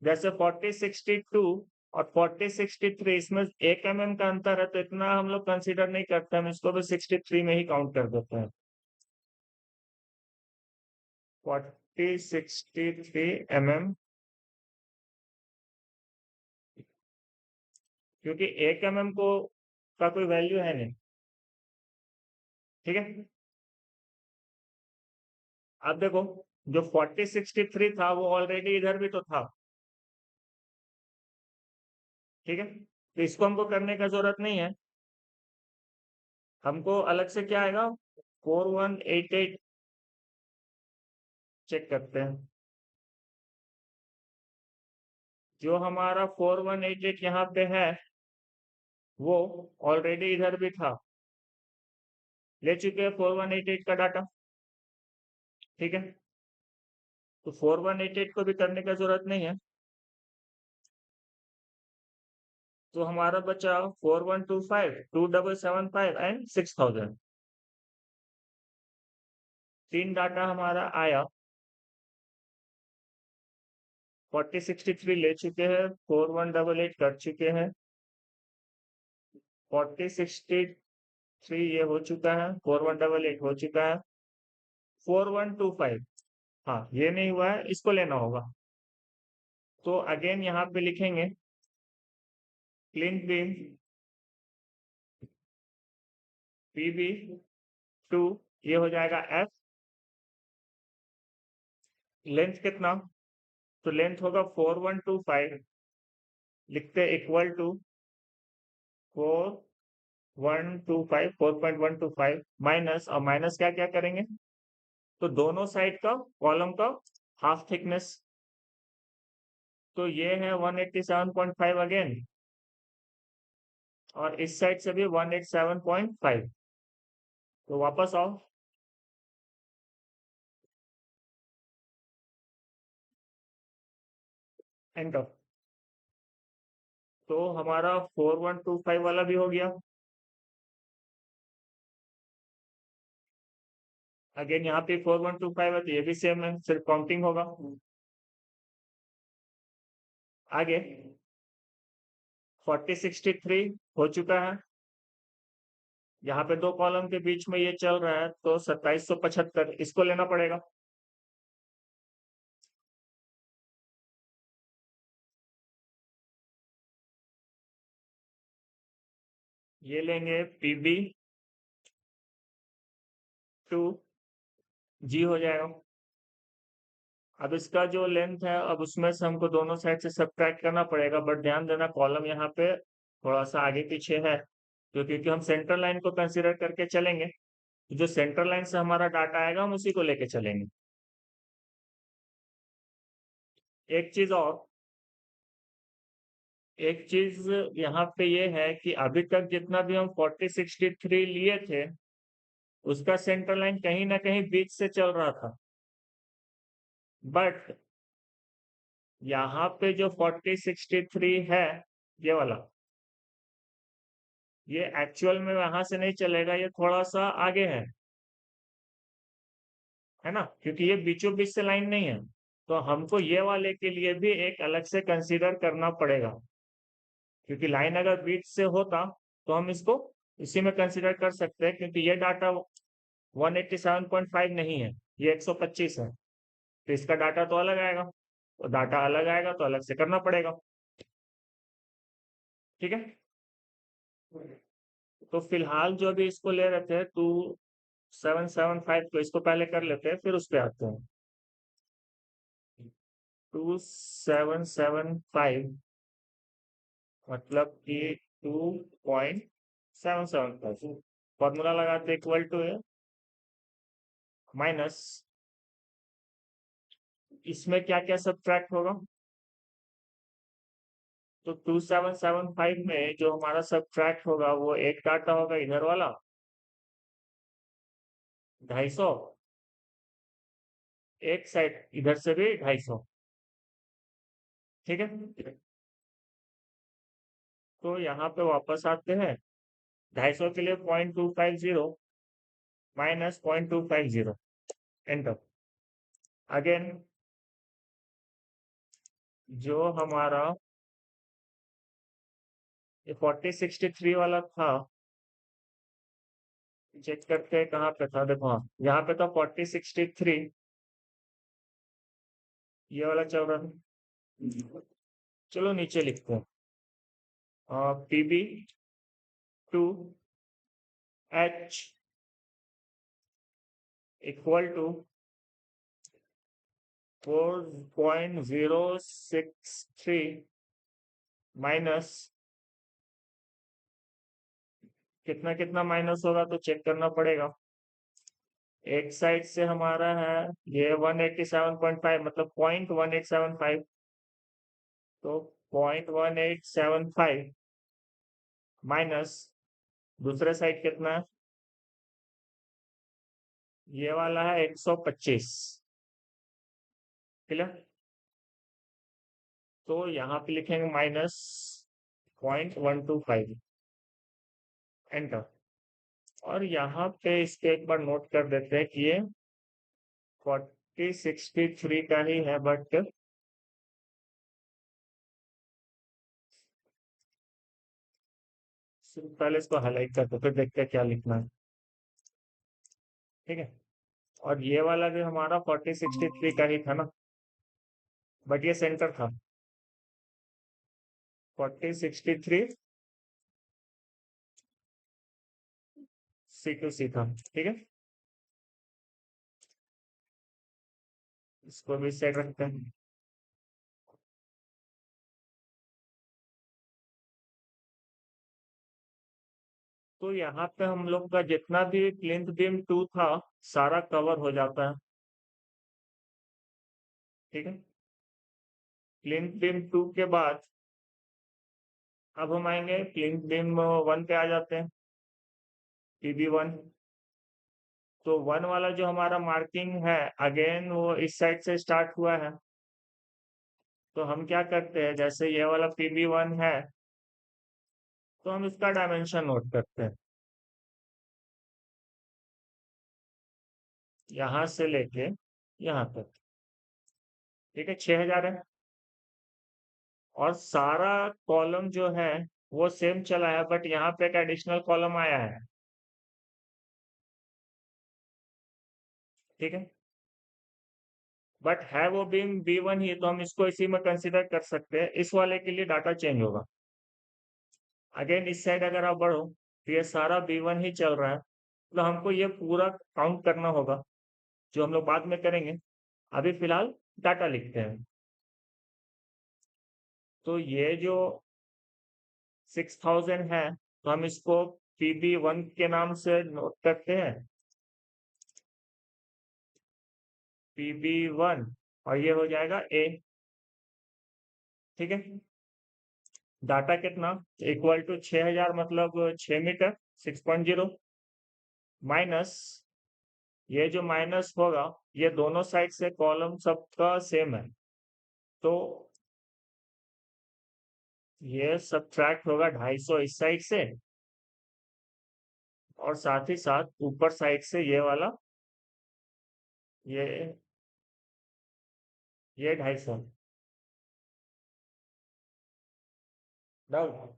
जैसे 4062 और 4063, इसमें 1 mm का अंतर है, तो इतना हम लोग कंसीडर नहीं करते, हम इसको भी 63 में ही काउंट कर देते हैं। 4063 mm, क्योंकि 1 mm को का कोई वैल्यू है नहीं। ठीक है, अब देखो जो 4063 था वो ऑलरेडी इधर भी तो था। ठीक है, तो इसको हमको करने का जरूरत नहीं है, हमको अलग से क्या आएगा, 4188 चेक करते हैं। जो हमारा 4188 यहाँ पे है वो ऑलरेडी इधर भी था, ले चुके हैं 4188 का डाटा। ठीक है, तो 4188 को भी करने का जरूरत नहीं है, तो हमारा बचा 4125, 2775 एंड 6000। तीन डाटा हमारा आया, 4063 ले चुके हैं, 4188 कर चुके हैं, 4063 ये हो चुका है, 4188 हो चुका है, 4125 हाँ ये नहीं हुआ है, इसको लेना होगा। तो अगेन यहाँ पे लिखेंगे क्लीन बीम PB2, ये हो जाएगा F। लेंथ कितना, तो लेंथ होगा 4125, लिखते इक्वल टू 4125, 4.125 माइनस, और माइनस क्या क्या करेंगे, तो दोनों साइड का कॉलम का हाफ थिकनेस, तो ये है 187.5 अगेन, और इस साइड से भी 187.5। तो वापस आओ, एंटर, तो हमारा 4125 वाला भी हो गया। अगेन यहाँ पे 4125 है तो ये भी सेम है, सिर्फ काउंटिंग होगा। आगे 4063 हो चुका है, यहाँ पे दो कॉलम के बीच में ये चल रहा है, तो 2775 इसको लेना पड़ेगा। ये लेंगे PB2 G हो जाएगा। अब इसका जो लेंथ है, अब उसमें से हमको दोनों साइड से सब्ट्रैक्ट करना पड़ेगा, बट ध्यान देना कॉलम यहाँ पे थोड़ा सा आगे पीछे है, तो क्योंकि हम सेंट्रल लाइन को कंसिडर करके चलेंगे, तो जो सेंट्रल लाइन से हमारा डाटा आएगा हम उसी को लेके चलेंगे। एक चीज यहाँ पे ये है कि अभी तक जितना भी हम 4063 लिए थे, उसका सेंटर लाइन कहीं ना कहीं बीच से चल रहा था। बट यहाँ पे जो 4063 है, ये वाला, ये एक्चुअल में वहां से नहीं चलेगा, ये थोड़ा सा आगे है ना, क्योंकि ये बीचों बीच से लाइन नहीं है। तो हमको ये वाले के लिए भी एक अलग से कंसीडर करना पड़ेगा, क्योंकि लाइन अगर बीच से होता तो हम इसको इसी में कंसीडर कर सकते हैं, क्योंकि ये डाटा 187.5 नहीं है, ये 125 है। तो इसका डाटा तो अलग आएगा, तो डाटा अलग आएगा तो अलग से करना पड़ेगा। ठीक है, तो फिलहाल जो अभी इसको ले रहे थे 2775, तो इसको पहले कर लेते हैं, फिर उस पर आते हैं। 2775 मतलब कि 2.775, फॉर्मूला लगाते इक्वल टू है माइनस, इसमें क्या क्या सब्ट्रैक्ट होगा, तो 2775 में जो हमारा सब्ट्रैक्ट होगा वो एक डाटा होगा इधर वाला 250, एक साइड इधर से भी 250। ठीक है, तो यहाँ पे वापस आते हैं, 250 के लिए 0.250 माइनस 0.250, एंटर। अगेन जो हमारा ये 4063 वाला था, चेक करते हैं कहाँ पे था, देखो हाँ यहाँ पे था 4063, ये वाला चल रहा था। चलो नीचे लिखते हैं, PB2H इक्वल टू 4.063 माइनस, कितना कितना माइनस होगा तो चेक करना पड़ेगा। एक साइड से हमारा है ये 187.5, मतलब 0.1875, तो 0.1875 माइनस दूसरे साइड कितना है, ये वाला है 125। क्लियर, तो यहाँ पे लिखेंगे माइनस 0.125, एंटर। और यहाँ पे इसके एक बार नोट कर देते हैं कि ये 4063 का ही है, बट सिर्फ पहले इसको हाईलाइट करते फिर देखते हैं क्या लिखना है। ठीक है, और ये वाला भी हमारा 4063 का ही था ना, बट ये सेंटर था 4063 C2C था। ठीक है, इसको भी सेट रखते हैं। तो यहाँ पे हम लोग का जितना भी प्लिंथ बीम 2 था सारा कवर हो जाता है। ठीक है, प्लिंथ बीम 2 के बाद अब हम आएंगे प्लिंथ बीम 1 पे आ जाते हैं, PB1। तो 1 वाला जो हमारा मार्किंग है अगेन वो इस साइड से स्टार्ट हुआ है, तो हम क्या करते हैं, जैसे ये वाला PB1 है तो हम इसका डायमेंशन नोट करते हैं, यहां से लेके यहाँ तक। ठीक है, 6000 है, और सारा कॉलम जो है वो सेम चला है, बट यहाँ पे एक एडिशनल कॉलम आया है। ठीक है, बट है वो बीम B1 ही, तो हम इसको इसी में कंसिडर कर सकते हैं। इस वाले के लिए डाटा चेंज होगा। अगेन इस साइड अगर आप बढ़ो तो ये सारा B1 ही चल रहा है, तो हमको ये पूरा काउंट करना होगा, जो हम लोग बाद में करेंगे। अभी फिलहाल डाटा लिखते हैं। तो ये जो 6000 है, तो हम इसको PB1 के नाम से नोट करते हैं, PB1, और ये हो जाएगा A। ठीक है। डाटा कितना इक्वल टू 6000 मतलब 6 मीटर 6.0 माइनस ये जो माइनस होगा ये दोनों साइड से कॉलम सबका सेम है तो ये सब्ट्रैक्ट होगा 250 इस साइड से और साथ ही साथ ऊपर साइड से ये वाला ये 250 डाउट।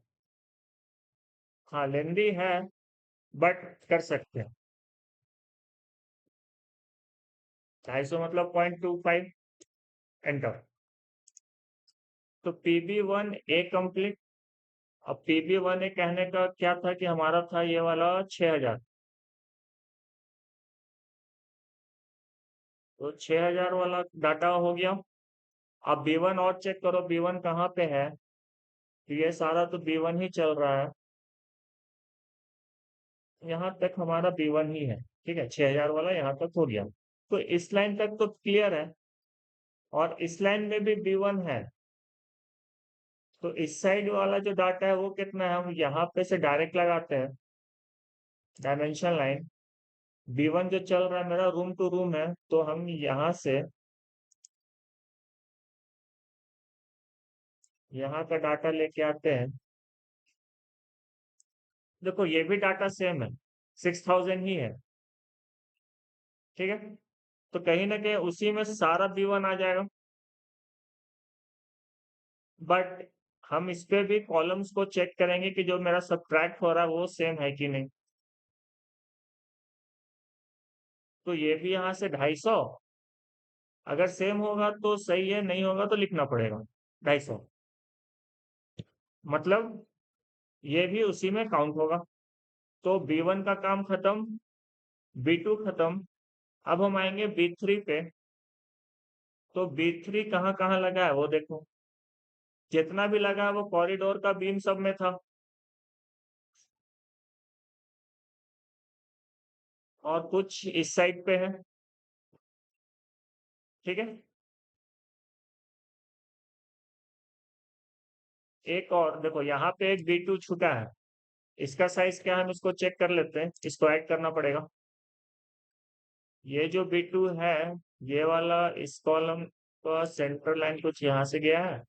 हाँ लेंदी है बट कर सकते हैं। 250 मतलब 0.25 एंटर। तो PB1 ए कंप्लीट। अब PB1 ए कहने का क्या था कि हमारा था ये वाला 6000 तो 6000 वाला डाटा हो गया। अब B1 और चेक करो B1 कहाँ पे है तो ये सारा तो B1 ही चल रहा है। यहाँ तक हमारा B1 ही है ठीक है 6000 वाला यहाँ तक हो गया। तो इस लाइन तक तो क्लियर है और इस लाइन में भी B1 है। तो इस साइड वाला जो डाटा है वो कितना है हम यहाँ पे से डायरेक्ट लगाते हैं डायमेंशन लाइन। B1 जो चल रहा है मेरा रूम टू रूम है तो हम यहाँ से यहाँ का डाटा लेके आते हैं। देखो ये भी डाटा सेम है 6000 ही है ठीक है। तो कहीं ना कहीं उसी में सारा B1 आ जाएगा बट हम इस पे भी कॉलम्स को चेक करेंगे कि जो मेरा सब्ट्रैक्ट हो रहा है वो सेम है कि नहीं। तो ये भी यहाँ से 250 अगर सेम होगा तो सही है नहीं होगा तो लिखना पड़ेगा 250 मतलब ये भी उसी में काउंट होगा। तो B1 का काम खत्म B2 खत्म। अब हम आएंगे B3 पे। तो B3 कहाँ कहाँ लगा है वो देखो जितना भी लगा है वो कॉरिडोर का बीम सब में था और कुछ इस साइड पे है ठीक है। एक और देखो यहाँ पे एक B2 छूटा है इसका साइज क्या है हम इसको चेक कर लेते हैं इसको ऐड करना पड़ेगा। ये जो B2 है ये वाला इस कॉलम का सेंटर लाइन कुछ यहाँ से गया है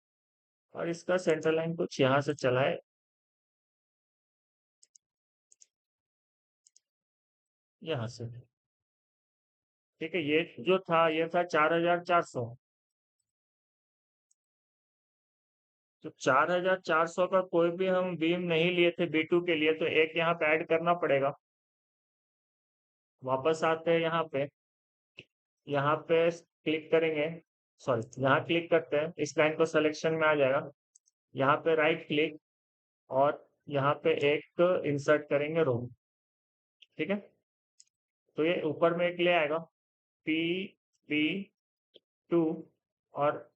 और इसका सेंटर लाइन कुछ यहाँ से चला है यहाँ से ठीक है। ये जो था ये था 4400 तो 4400 का कोई भी हम बीम नहीं लिए थे B2 के लिए तो एक यहाँ पे ऐड करना पड़ेगा। वापस आते हैं यहाँ पे क्लिक करेंगे सॉरी यहाँ क्लिक करते हैं इस लाइन को सिलेक्शन में आ जाएगा। यहाँ पे राइट क्लिक और यहाँ पे एक इंसर्ट करेंगे रो ठीक है। तो ये ऊपर में एक ले आएगा PB2 और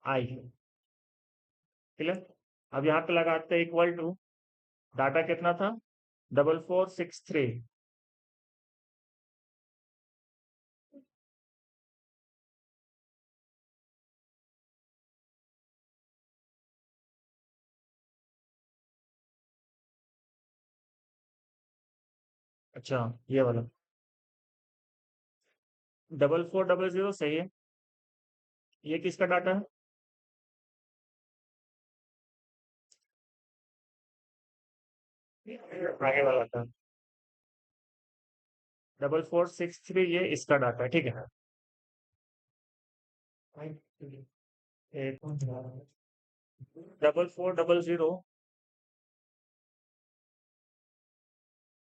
I क्लियर। अब यहाँ पे लगाते हैं इक्वल टू डाटा कितना था 4463 अच्छा ये वाला 4400 सही है। ये किसका डाटा है आगे वाला था 4463 ये इसका डाटा है ठीक है। 4400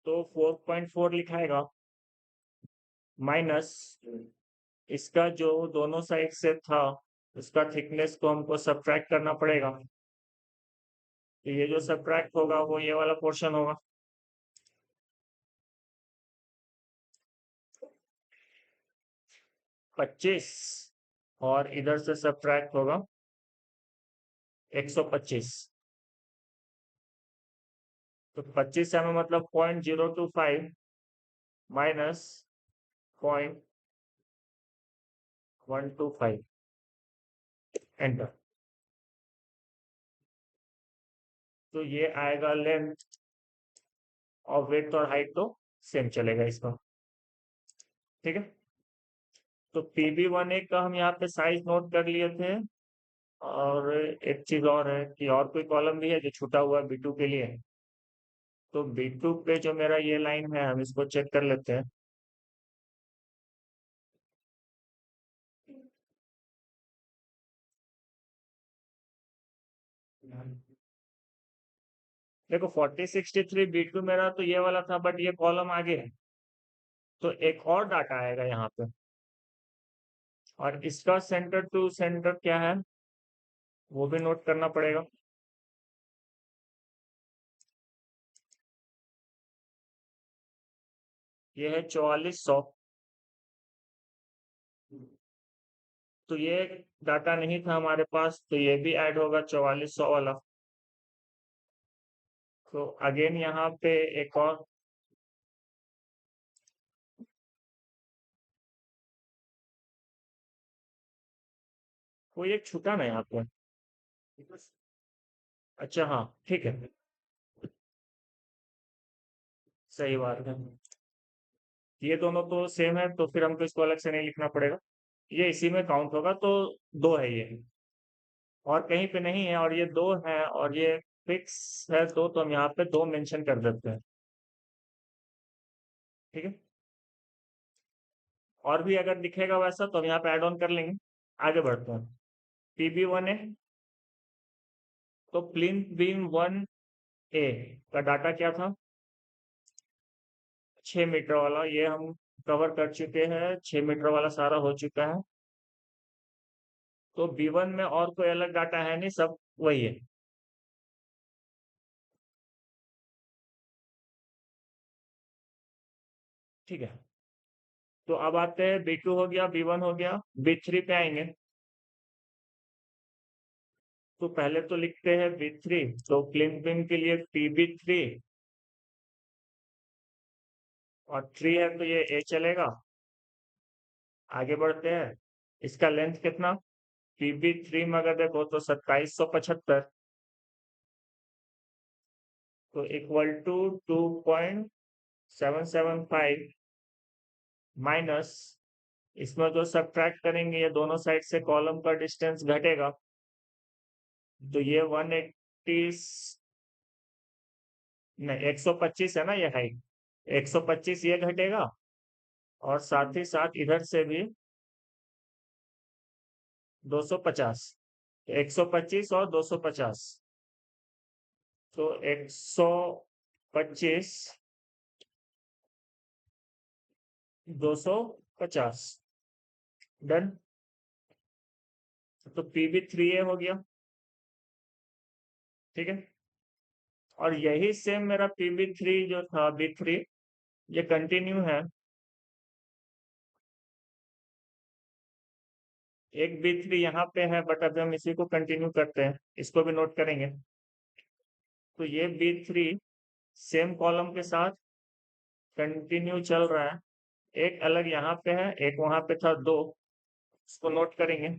तो 4.4 लिखाएगा माइनस इसका जो दोनों साइड से था उसका थिकनेस को हमको सब्ट्रैक्ट करना पड़ेगा। तो ये जो सब्ट्रैक्ट होगा वो ये वाला पोर्शन होगा 25 और इधर से सब्ट्रैक्ट होगा 125। तो 25 में मतलब 0.025 माइनस 0.125 एंटर। तो ये आएगा लेंथ और विड्थ और हाइट तो सेम चलेगा इसका। ठीक है, तो PB1A का हम यहाँ पे साइज नोट कर लिए थे। और एक चीज और है कि और कोई कॉलम भी है जो छूटा हुआ है B2 के लिए। तो B2 पे जो मेरा ये लाइन है हम इसको चेक कर लेते हैं। देखो 4063 B2 मेरा तो ये वाला था, बट ये कॉलम आगे है तो एक और डाटा आएगा यहाँ पे। और इसका सेंटर टू सेंटर क्या है वो भी नोट करना पड़ेगा। ये है 4400। तो ये डाटा नहीं था हमारे पास, तो ये भी ऐड होगा 4400 वाला। तो अगेन यहाँ पे एक और कोई एक छूटा ना यहाँ पे। अच्छा हाँ ठीक है, सही बात है। ये दोनों तो सेम है तो फिर हमको इसको अलग से नहीं लिखना पड़ेगा, ये इसी में काउंट होगा। तो दो है ये, और कहीं पे नहीं है, और ये दो है और ये फिक्स है दो, तो हम यहाँ पे दो मेंशन कर देते हैं। ठीक है, और भी अगर दिखेगा वैसा तो हम यहाँ पे ऐड ऑन कर लेंगे। आगे बढ़ते हैं। PB1A, तो प्लिंथ बीम 1A का डाटा क्या था? 6 मीटर वाला, ये हम कवर कर चुके हैं, 6 मीटर वाला सारा हो चुका है। तो B1 में और कोई अलग डाटा है नहीं, सब वही है। ठीक है, तो अब आते हैं B2 हो गया, B1 हो गया, B3 पे आएंगे। तो पहले तो लिखते हैं B3, तो प्लिंथ बीम के लिए PB3, और 3 है तो ये A चलेगा। आगे बढ़ते हैं, इसका लेंथ कितना? PB3 में अगर देखो तो 2775, तो इक्वल टू 2.775 माइनस, इसमें जो सब्ट्रैक्ट करेंगे ये दोनों साइड से कॉलम का डिस्टेंस घटेगा, तो ये 180, नहीं 125 है ना ये हाइट, 125 ये घटेगा, और साथ ही साथ इधर से भी 250, 125 और 250, तो 125 250 डन। तो PB3A हो गया। ठीक है, और यही सेम मेरा PB3 जो था B3, ये कंटिन्यू है। एक B3 यहाँ पे है, बट अभी हम इसी को कंटिन्यू करते हैं, इसको भी नोट करेंगे। तो ये B3 सेम कॉलम के साथ कंटिन्यू चल रहा है, एक अलग यहाँ पे है, एक वहां पे था दो, इसको नोट करेंगे।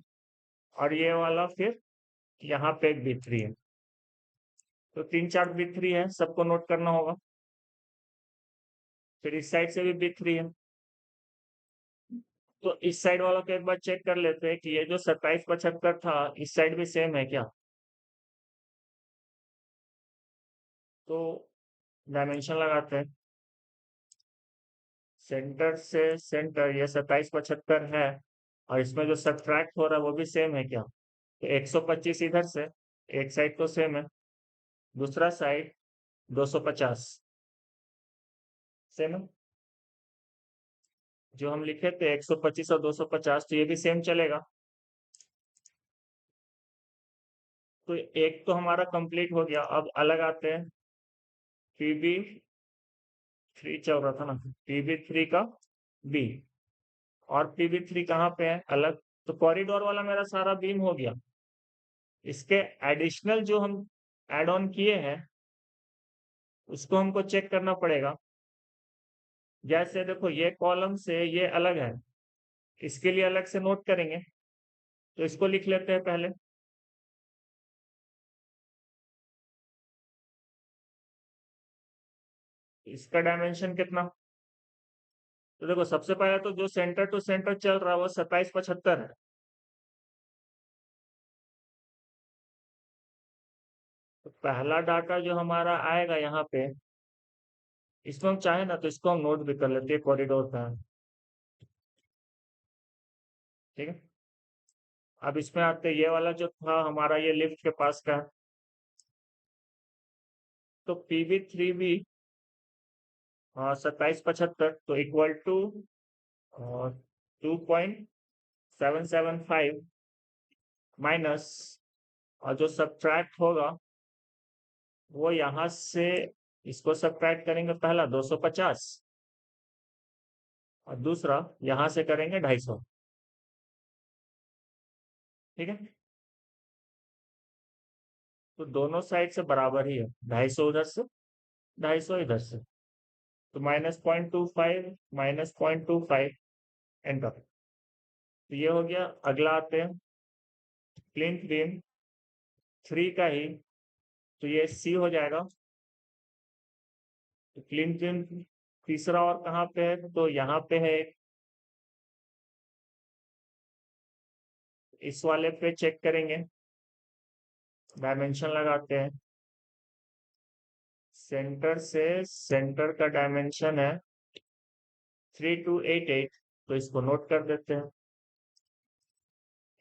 और ये वाला फिर यहाँ पे एक B3 है, तो 3 4 B3 है, सबको नोट करना होगा। फिर इस साइड से भी B3 है, तो इस साइड वालों को एक बार चेक कर लेते हैं कि ये जो 2775 था इस साइड भी सेम है क्या। तो डायमेंशन लगाते हैं, सेंटर से सेंटर ये 2775 है, और इसमें जो सब्ट्रैक्ट हो रहा है वो भी सेम है क्या। तो 125 इधर से, एक साइड तो सेम है, दूसरा साइड 250 सेम है। जो हम लिखे थे 125 और 250, तो ये भी सेम चलेगा। तो एक तो हमारा कंप्लीट हो गया, अब अलग आते हैं। PB3 चल रहा था ना, PB3 का B, और PB3 कहाँ पे है अलग। तो कॉरिडोर वाला मेरा सारा बीम हो गया, इसके एडिशनल जो हम एड ऑन किए हैं उसको हमको चेक करना पड़ेगा। जैसे देखो ये कॉलम से ये अलग है, इसके लिए अलग से नोट करेंगे, तो इसको लिख लेते हैं पहले। इसका डायमेंशन कितना? तो देखो सबसे पहले तो जो सेंटर टू सेंटर चल रहा है वो 2775 है। तो पहला डाटा जो हमारा आएगा यहाँ पे, इसको हम चाहे ना तो इसको हम नोट भी कर लेते हैं कॉरिडोर का। ठीक है, अब इसमें आते ये वाला जो था हमारा ये लिफ्ट के पास का, तो PB3B 2775 तो इक्वल टू 2.775 माइनस, और जो सब्ट्रैक्ट होगा वो यहाँ से इसको सब्ट्रैक्ट करेंगे, पहला 250 और दूसरा यहाँ से करेंगे 250। ठीक है, तो दोनों साइड से बराबर ही है, 250 उधर से 250 इधर से, तो -0.25 -0.25 एंटर। तो ये हो गया। अगला आते हैं प्लिंथ बीम 3 का ही, तो ये C हो जाएगा। तो प्लिंथ बीम तीसरा और कहाँ पे है, तो यहाँ पे है, इस वाले पे चेक करेंगे, डायमेंशन लगाते हैं। सेंटर से सेंटर का डायमेंशन है 3288, तो इसको नोट कर देते हैं,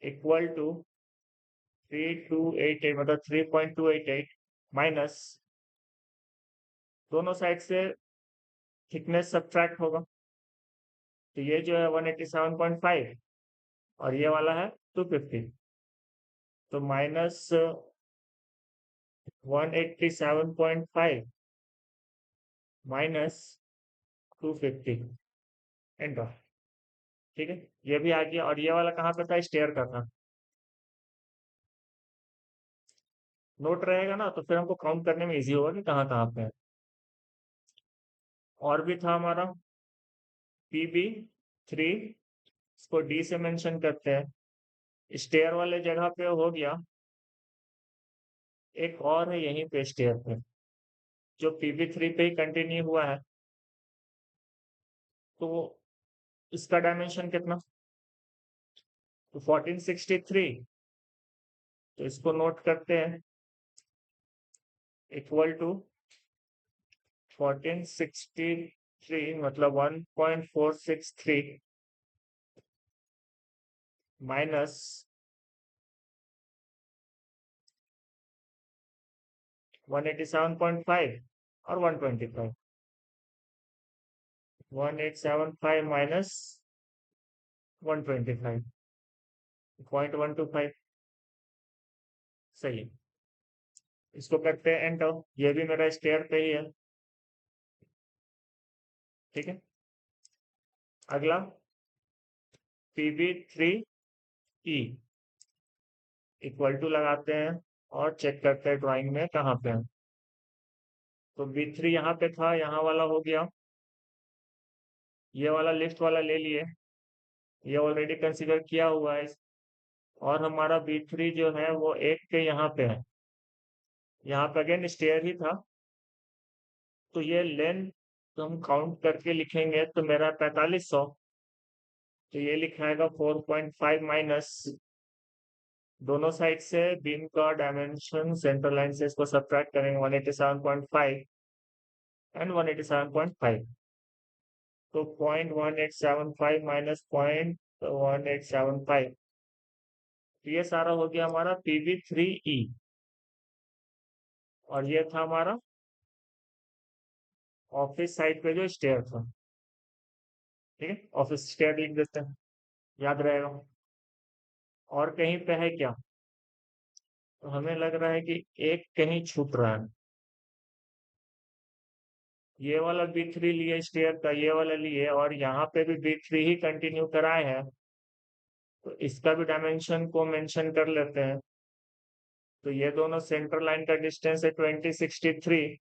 इक्वल टू 3288 मतलब 3.288 माइनस, दोनों साइड से थिकनेस सब्ट्रैक्ट होगा, तो ये जो है 187.5 और ये वाला है 250, तो माइनस 187.5 माइनस 250 एंटर। ठीक है, ये भी आ गया। और ये वाला कहाँ पे था, स्टेयर का था। नोट रहेगा ना तो फिर हमको काउंट करने में इजी होगा कि कहाँ कहाँ पे है। और भी था हमारा PB3, इसको D से मेंशन करते हैं। स्टेयर वाले जगह पे हो गया, एक और है यहीं पे स्टेयर पे जो PB3 पे ही कंटिन्यू हुआ है, तो इसका डायमेंशन कितना, तो 1463, तो इसको नोट करते हैं, इक्वल टू 1463 मतलब 1.463 माइनस 187.5 और 125, 1875 माइनस 125 0.125, सही है। इसको करते हैं एंटर, ये भी मेरा स्टेयर पे ही है। ठीक है, अगला PB3E इक्वल टू लगाते हैं और चेक करते हैं ड्राइंग में कहाँ पे है। तो B3 यहाँ पे था, यहाँ वाला हो गया, ये वाला लिफ्ट वाला ले लिए, ये ऑलरेडी कंसीडर किया हुआ है। और हमारा B3 जो है वो एक के यहाँ पे है, यहाँ पे अगेन स्टेयर ही था, तो ये लेंथ हम काउंट करके लिखेंगे तो मेरा 4500, तो ये लिखाएगा 4.5 माइनस, दोनों साइड से बीम का डायमेंशन सेंटर लाइन से इसको सब्ट्रैक्ट करेंगे 187.5 एंड 187.5, तो 0.1875 माइनस 0.1875, तो ये सारा हो गया हमारा PB3E। और ये था हमारा ऑफिस साइड पे जो स्टेयर था। ठीक है, ऑफिस स्टेयर लिख देते हैं, याद रहेगा। और कहीं पे है क्या, तो हमें लग रहा है कि एक कहीं छूट रहा है। ये वाला B3 लिए स्टेयर का, ये वाला लिए, और यहाँ पे भी B3 ही कंटिन्यू कराए हैं, तो इसका भी डायमेंशन को मेंशन कर लेते हैं। तो ये दोनों सेंटर लाइन का डिस्टेंस है 2063,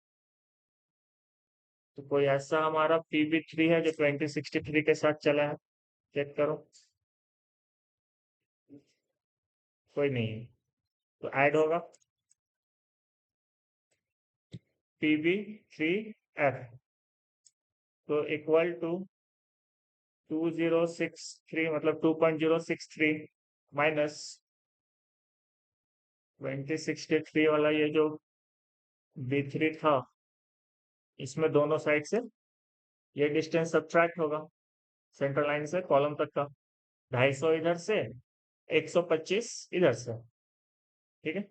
तो कोई ऐसा हमारा PB3 है जो 2063 के साथ चला है, चेक करो, कोई नहीं है, तो ऐड होगा PB3F, तो इक्वल टू 2063 मतलब 2.063 माइनस 2063 वाला ये जो B3 था, इसमें दोनों साइड से ये डिस्टेंस सब्ट्रैक्ट होगा सेंट्रल लाइन से कॉलम तक का, 250 इधर से, 125 इधर से, ठीक है।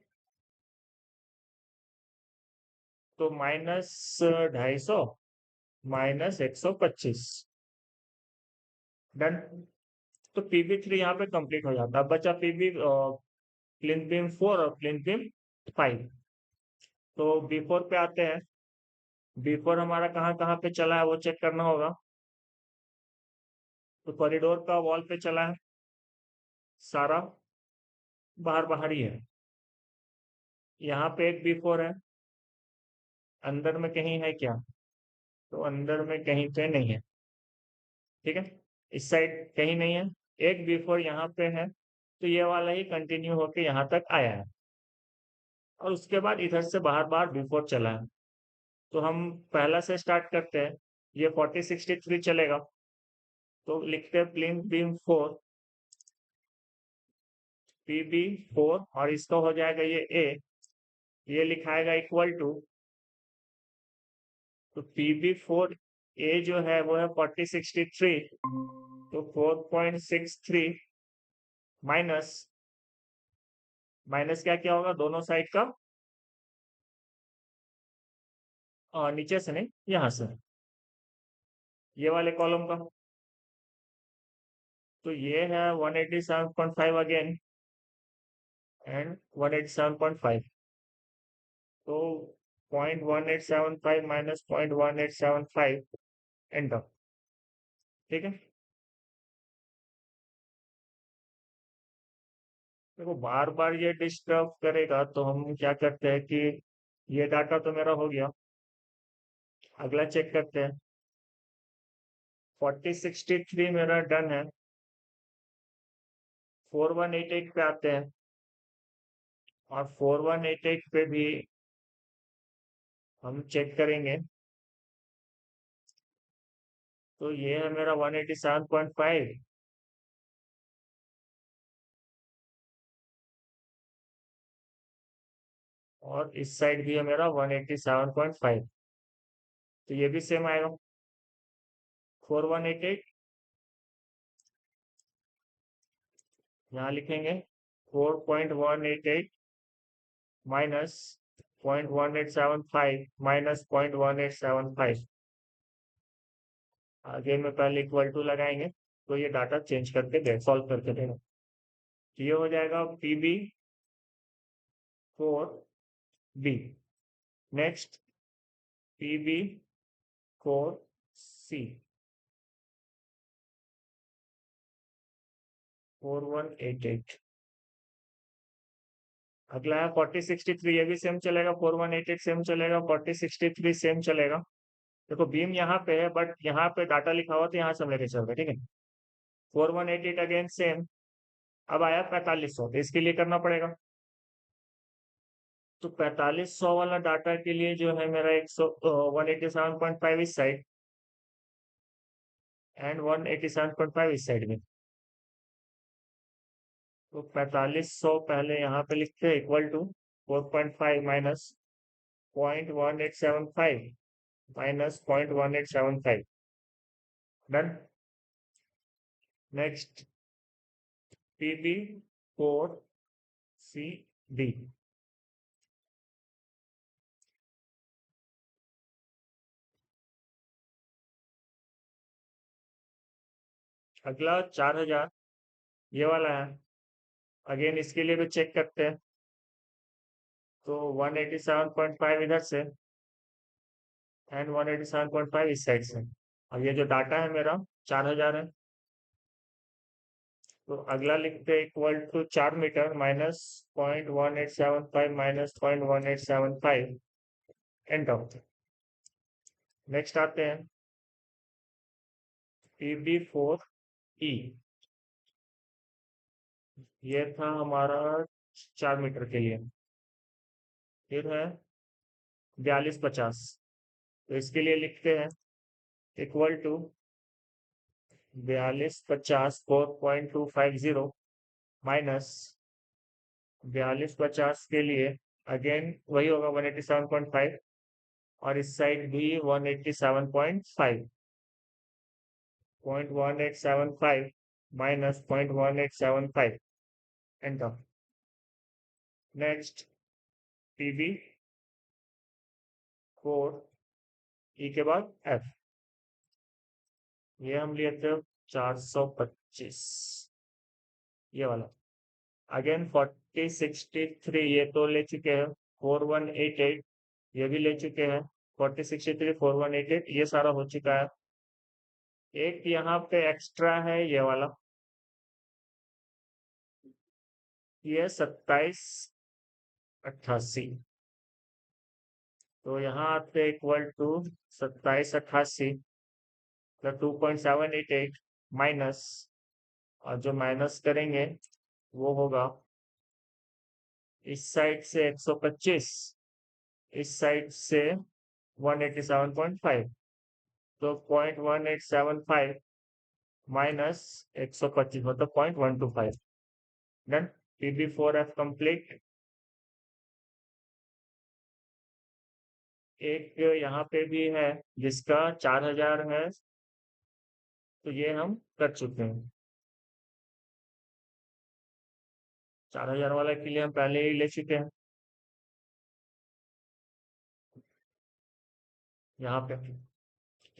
तो -250 माइनस 125, डन। तो PB3 यहाँ पे कंप्लीट हो जाता है। बचा PB प्लिंथ बीम 4 और प्लिंथ बीम 5। तो B4 पे आते हैं। B4 हमारा कहाँ कहाँ पे चला है वो चेक करना होगा। तो कॉरिडोर का वॉल पे चला है, सारा बाहर बाहर ही है। यहाँ पे एक B4 है, अंदर में कहीं है क्या? तो अंदर में कहीं पे नहीं है, ठीक है। इस साइड कहीं नहीं है। एक B4 यहाँ पे है, तो ये वाला ही कंटिन्यू होके यहाँ तक आया है, और उसके बाद इधर से बाहर बाहर B4 चला है। तो हम पहला से स्टार्ट करते हैं। ये 4063 चलेगा, तो लिखते हैं प्लिंथ बीम 4 PB4, और इसका हो जाएगा ये A, ये लिखाएगा इक्वल टू, तो PB4 A जो है वो है 4063, तो 4.63 माइनस, माइनस क्या क्या होगा दोनों साइड का, और नीचे से नहीं, यहाँ से ये वाले कॉलम का। तो ये है 187.5 अगेन, एंड 187.5, तो 0.1875 माइनस 0.1875 एंटर, ठीक है। देखो बार बार ये डिस्टर्ब करेगा, तो हम क्या करते हैं कि ये डाटा तो मेरा हो गया, अगला चेक करते हैं। 4063 मेरा डन है। 4188 पे आते हैं, और 4188 पे भी हम चेक करेंगे। तो ये है मेरा 187.5, और इस साइड भी है मेरा 187.5, तो ये भी सेम आएगा। 4188 यहाँ लिखेंगे, 4.188 माइनस 0.1875 माइनस 0.1875, आगे में पहले इक्वल टू लगाएंगे, तो ये डाटा चेंज करके दे, सॉल्व करके देगा। तो ये हो जाएगा PB4B, नेक्स्ट PB4C 4188, अगला है 4063, ये भी सेम चलेगा, 4188 सेम चलेगा, 4063 सेम चलेगा। देखो बीम यहाँ पे है, बट यहाँ पे डाटा लिखा हुआ तो यहाँ से हम लेके चल रहे, ठीक है। 4188 अगेन सेम। अब आया 4500, तो इसके लिए करना पड़ेगा। तो 4500 वाला डाटा के लिए जो है मेरा 187.5 इस साइड, एंड 187.5 इस साइड में। तो 4500 पहले यहाँ पे लिखते हैं, equal to 4.5 minus 0.1875 minus 0.1875, done. Next PB4CD, अगला 4000 ये वाला है। अगेन इसके लिए भी चेक करते हैं। तो 187.5 इधर से, एंड 187.5 इस साइड से। अब ये जो डाटा है मेरा 4000 है, तो अगला लिखते हैं equal to 4 metre minus 0.1875 minus 0.1875 enter. Next आते हैं PB4E, ये था हमारा 4 मीटर के लिए। फिर है 4250, तो इसके लिए लिखते हैं इक्वल टू 4250 4.250 माइनस 4250 के लिए अगेन वही होगा 187.5 और इस साइड भी 187.5 0.1875 माइनस 0.1875 एंटर। नेक्स्ट पीबी 4 ई के बाद एफ, ये हम लिए थे 425 ये वाला। अगेन 4063 ये तो ले चुके हैं, 4188 ये भी ले चुके हैं, 4063 4188 ये सारा हो चुका है। एक यहाँ पे एक्स्ट्रा है ये वाला, ये 2788, तो यहाँ पे इक्वल टू 2788 तो 2.788 माइनस, और जो माइनस करेंगे वो होगा इस साइड से 125, इस साइड से 187.5, तो 0.1875 माइनस 125 मतलब 0.125। डन। PB4F complete. एक यहाँ पे भी है जिसका 4000 है, तो ये हम कर चुके हैं। 4000 वाला के लिए हम पहले ही ले चुके हैं यहाँ पे,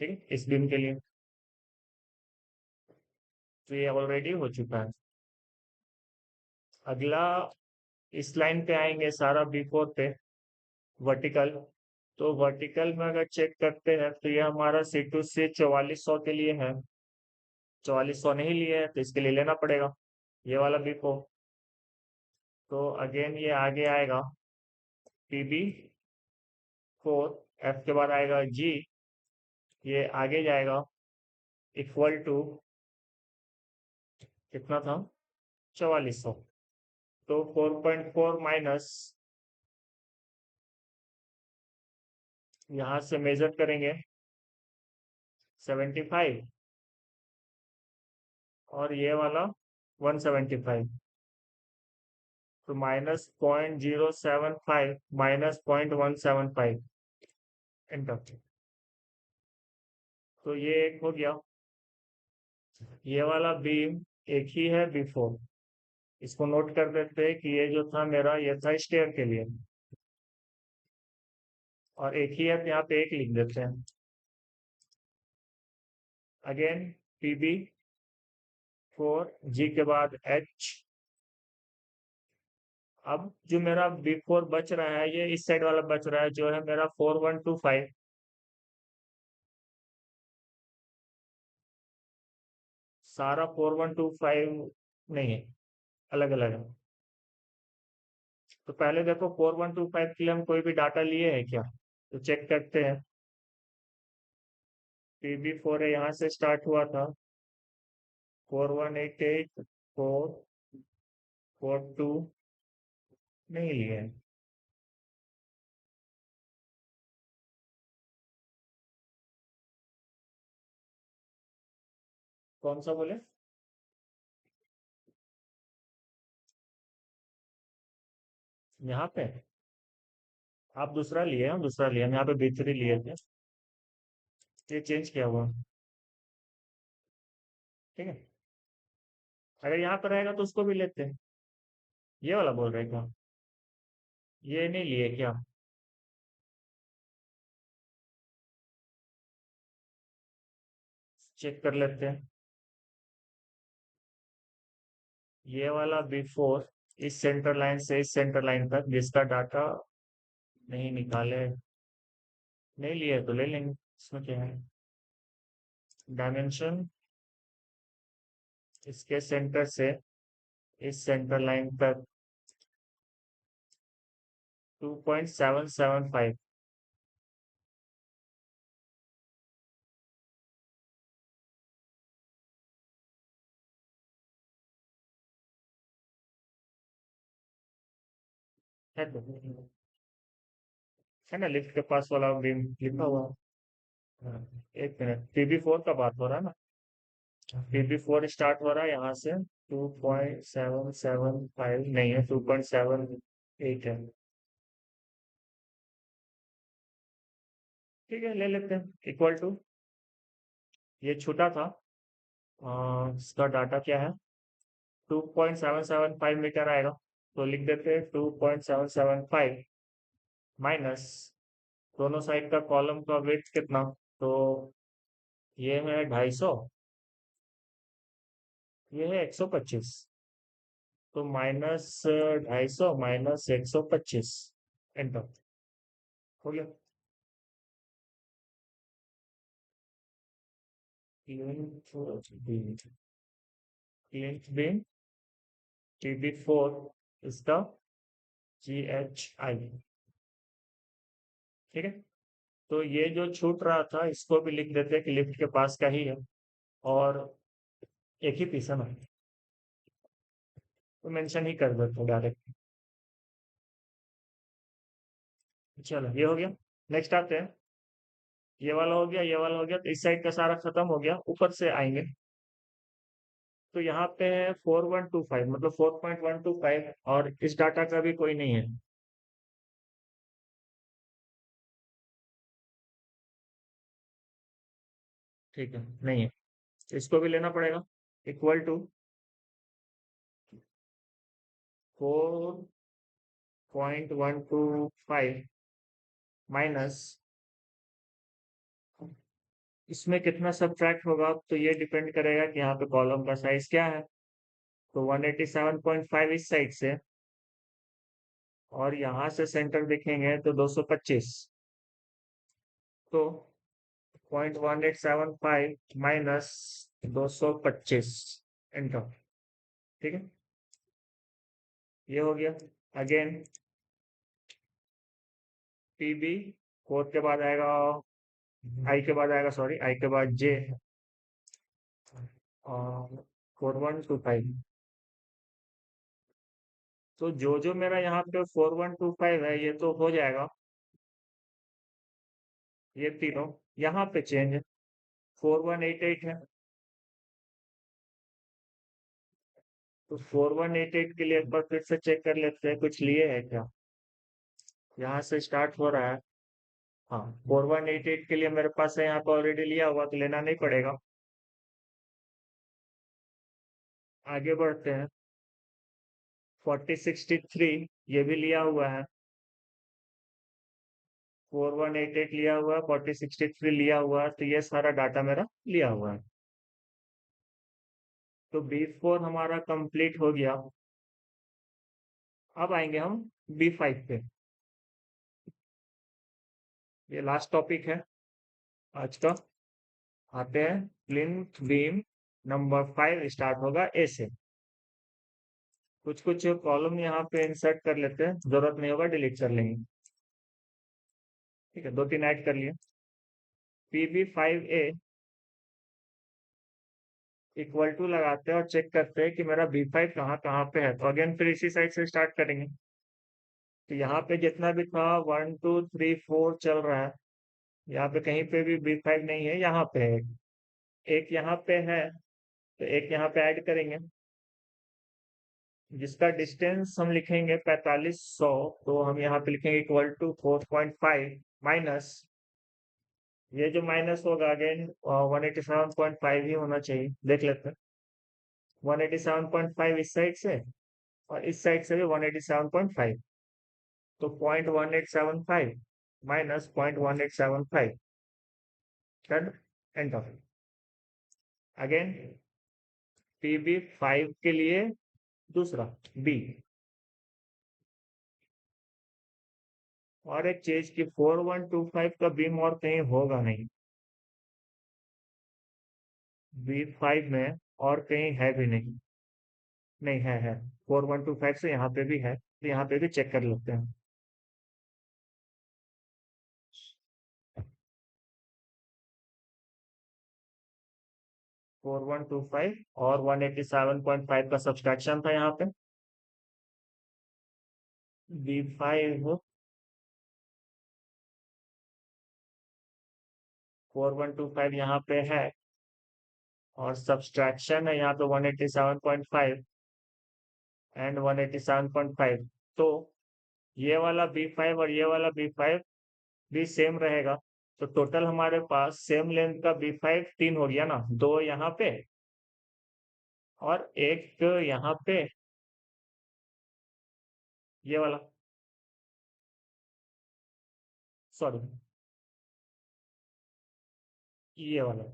ठीक है, इस दिन के लिए तो ये ऑलरेडी हो चुका है। अगला इस लाइन पे आएंगे सारा B4 पे वर्टिकल, तो वर्टिकल में अगर चेक करते हैं तो ये हमारा C2C 4400 के लिए है, 4400 नहीं लिए है तो इसके लिए लेना पड़ेगा ये वाला B4। तो अगेन ये आगे आएगा PB4 F के बाद आएगा G, ये आगे जाएगा इक्वल टू कितना था 4400, तो 4.4 माइनस यहाँ से मेजर करेंगे 75 और ये वाला 175, तो माइनस 0.075 माइनस 0.175 एंटर। तो ये एक हो गया, ये वाला बीम एक ही है B4, इसको नोट कर देते हैं कि ये जो था मेरा ये था स्टेयर के लिए, और एक ही है तो यहाँ पे एक लिख देते हैं। अगेन PB4 G के बाद H। अब जो मेरा B4 बच रहा है ये इस साइड वाला बच रहा है जो है मेरा 4125, सारा 4125 नहीं है, अलग अलग है। तो पहले देखो 4125 के लिए हम कोई भी डाटा लिए हैं क्या, तो चेक करते हैं। PB4 है यहाँ से स्टार्ट हुआ था 4188 442 नहीं लिए हैं। कौन सा बोले, यहाँ पे आप दूसरा लिए, हम दूसरा लिए, हम यहाँ पे B3 लिए थे, ये चेंज किया हुआ, ठीक है। अगर यहाँ पर रहेगा तो उसको भी लेते हैं, ये वाला बोल रहे क्या, ये नहीं लिए क्या, चेक कर लेते हैं। ये वाला B4 इस सेंटर लाइन से इस सेंटर लाइन तक जिसका डाटा नहीं निकाले, नहीं लिए तो ले लेंगे, इसमें क्या है। डायमेंशन इसके सेंटर से इस सेंटर लाइन तक 2.775, है ना लिफ्ट के पास वाला बीम लिखा हुआ। हाँ, एक मिनट, TB4 का बात हो रहा है ना? TB4 स्टार्ट हो रहा है यहाँ से, 2.775 नहीं है, 2.78 है। ठीक है, ले लेते हैं, इक्वल टू, ये छोटा था, इसका डाटा क्या है, 2.775 मीटर आएगा। तो लिख देते हैं 2.775 माइनस, दोनों साइड का कॉलम का वेट कितना, तो ये है 250, ये है 125, तो माइनस 250 माइनस 125, एंटर, हो गया। Length being TB4 is the GHI। ठीक है, तो ये जो छूट रहा था इसको भी लिख देते हैं कि लिफ्ट के पास का ही है, और एक ही पीस है ना, तो मेंशन ही कर देते डायरेक्ट। चलो ये हो गया, नेक्स्ट आते हैं, ये वाला हो गया, ये वाला हो गया, तो इस साइड का सारा खत्म हो गया, ऊपर से आएंगे, तो यहाँ पे है 4125, मतलब 4.125, और इस डाटा का भी कोई नहीं है। ठीक है, नहीं है, इसको भी लेना पड़ेगा, इक्वल टू 4.125 माइनस, इसमें कितना सब्ट्रैक्ट होगा, तो ये डिपेंड करेगा कि यहाँ पे कॉलम का साइज क्या है। तो 187.5 इस साइड से, और यहाँ से सेंटर देखेंगे तो 225, तो 0.1875 माइनस 225, एंटर। ठीक है, ये हो गया। अगेन PB 4 के बाद आएगा, आई के बाद आएगा, सॉरी, आई के बाद J, 4125, तो जो जो मेरा यहाँ पे 4125 है ये तो हो जाएगा, ये तीनों, यहाँ पे चेंज है, 4188 है, तो 4188 के लिए एक बार फिर से चेक कर लेते हैं कुछ लिए है क्या, यहाँ से स्टार्ट हो रहा है। हाँ, 4188 के लिए मेरे पास है, यहाँ पे ऑलरेडी लिया हुआ, तो लेना नहीं पड़ेगा। आगे बढ़ते हैं, 4063 ये भी लिया हुआ है, 4188 लिया हुआ है, 4063 लिया हुआ है, तो ये सारा डाटा मेरा लिया हुआ है। तो B4 हमारा कंप्लीट हो गया। अब आएंगे हम B5 पे, ये लास्ट टॉपिक है आज का। आते हैं, प्लिंथ बीम नंबर 5 स्टार्ट होगा ए से। कुछ कुछ कॉलम यहाँ पे इंसर्ट कर लेते हैं, जरूरत नहीं होगा डिलीट कर लेंगे। ठीक है, दो तीन ऐड कर लिए। PB5A इक्वल टू लगाते हैं और चेक करते हैं कि मेरा B5 कहाँ कहाँ पे है, तो अगेन फिर इसी साइड से स्टार्ट करेंगे। तो यहाँ पे जितना भी था 1 2 3 4 चल रहा है, यहाँ पे कहीं पे भी B5 नहीं है, यहाँ पे है एक यहाँ पे है, तो एक यहाँ पे ऐड करेंगे, जिसका डिस्टेंस हम लिखेंगे 4500, तो हम यहाँ पे लिखेंगे इक्वल टू 4.5 माइनस, ये जो माइनस होगा अगेन 187.5 ही होना चाहिए, देख लेते हैं, 187.5 इस साइड से, और इस साइड से भी 187.5, तो 0.1875 minus 0.1875, done, enter. Again PB5 के लिए दूसरा B, और एक चीज की 4125 का बीम और कहीं होगा नहीं, B5 में और कहीं है भी नहीं, नहीं है 4125 से यहाँ पे भी है, तो यहाँ पे भी चेक कर लेते हैं। 4125 और 187.5 का सब्सट्रैक्शन था यहाँ पे, B5 4125 यहाँ पे है, और सब्सट्रैक्शन है यहाँ पे 187.5 एंड 187.5। तो ये वाला B5 और ये वाला B5 भी सेम रहेगा। तो टोटल हमारे पास सेम लेंथ का B5 तीन हो गया ना, दो यहाँ पे और एक यहाँ पे, ये वाला, सॉरी ये वाला।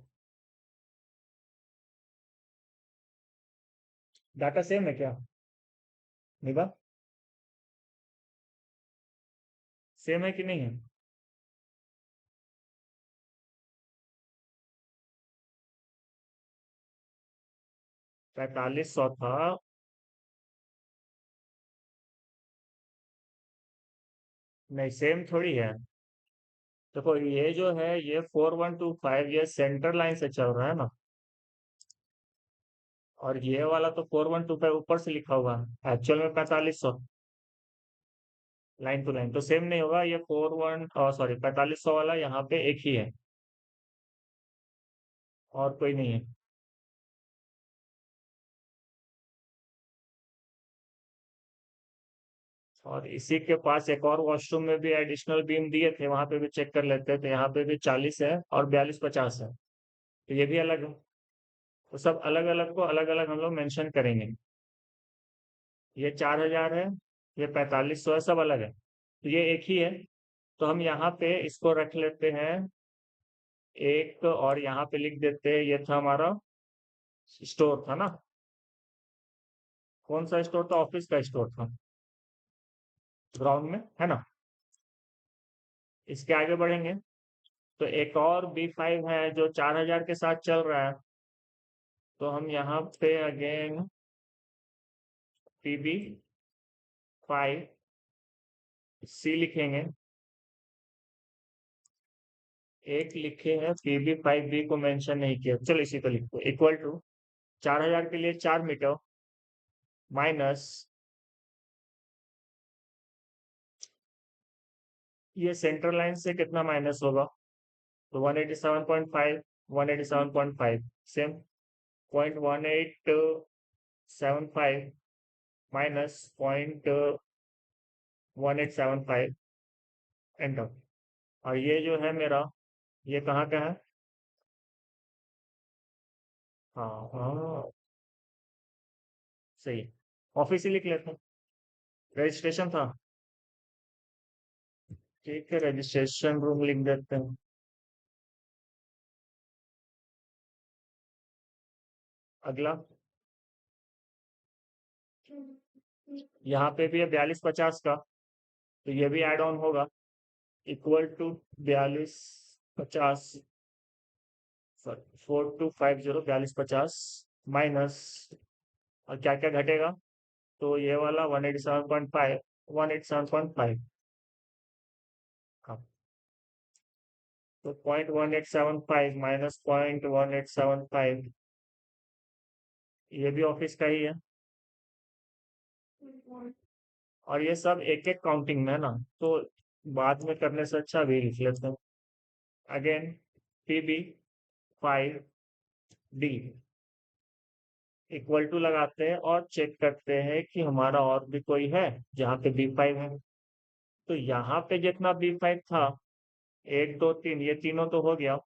डाटा सेम है क्या निभा, सेम है कि नहीं है? 4500 था। नहीं सेम थोड़ी है। देखो ये जो है ये 4125 ये सेंटर लाइन से चल रहा है ना, और ये वाला तो 4125 ऊपर से लिखा हुआ है, एक्चुअल में 4500 लाइन टू लाइन, तो सेम नहीं होगा। ये 4500 वाला यहाँ पे एक ही है, और कोई नहीं है। और इसी के पास एक और वॉशरूम में भी एडिशनल बीम दिए थे, वहां पे भी चेक कर लेते हैं। तो यहाँ पे भी 40 है और 4250 है, तो ये भी अलग है। तो सब अलग अलग को अलग अलग हम लोग मेंशन करेंगे। ये 4000 है, ये 4500 है, सब अलग है, तो ये एक ही है। तो हम यहाँ पे इसको रख लेते हैं एक, और यहाँ पे लिख देते हैं ये था हमारा स्टोर था ना। कौन सा स्टोर था? ऑफिस का स्टोर था, ग्राउंड में है ना। इसके आगे बढ़ेंगे तो एक और B5 है जो 4000 के साथ चल रहा है। तो हम यहाँ पे अगेन PB5C लिखेंगे। एक लिखे हैं PB5B को मेंशन नहीं किया, चलो इसी को लिखो। इक्वल टू 4000 के लिए 4 मीटर माइनस ये सेंट्रल लाइन से कितना माइनस होगा, तो 187.5 187.5 सेम, 0.1875 माइनस 0.1875 एंटर। और ये जो है मेरा, ये कहाँ का है? हाँ हाँ, सही है। ऑफिस ही लिख लेते हैं, रजिस्ट्रेशन था। ठीक है, रजिस्ट्रेशन रूम लिख देते हैं। अगला यहाँ पे भी है 4250 का, तो ये भी ऐड ऑन होगा। इक्वल टू 4250, सॉरी 4250 4250 माइनस, और क्या क्या घटेगा, तो ये वाला 187.5 187.5, हाँ। तो 0.1875 माइनस 0.1875, ये भी ऑफिस का ही है। और ये सब एक एक काउंटिंग में है ना, तो बाद में करने से अच्छा भी लिख लेते हैं। अगेन PB5D इक्वल टू लगाते हैं और चेक करते हैं कि हमारा और भी कोई है जहाँ पे B5 है। तो यहाँ पे जितना B5 था, एक दो तीन, ये तीनों तो हो गया।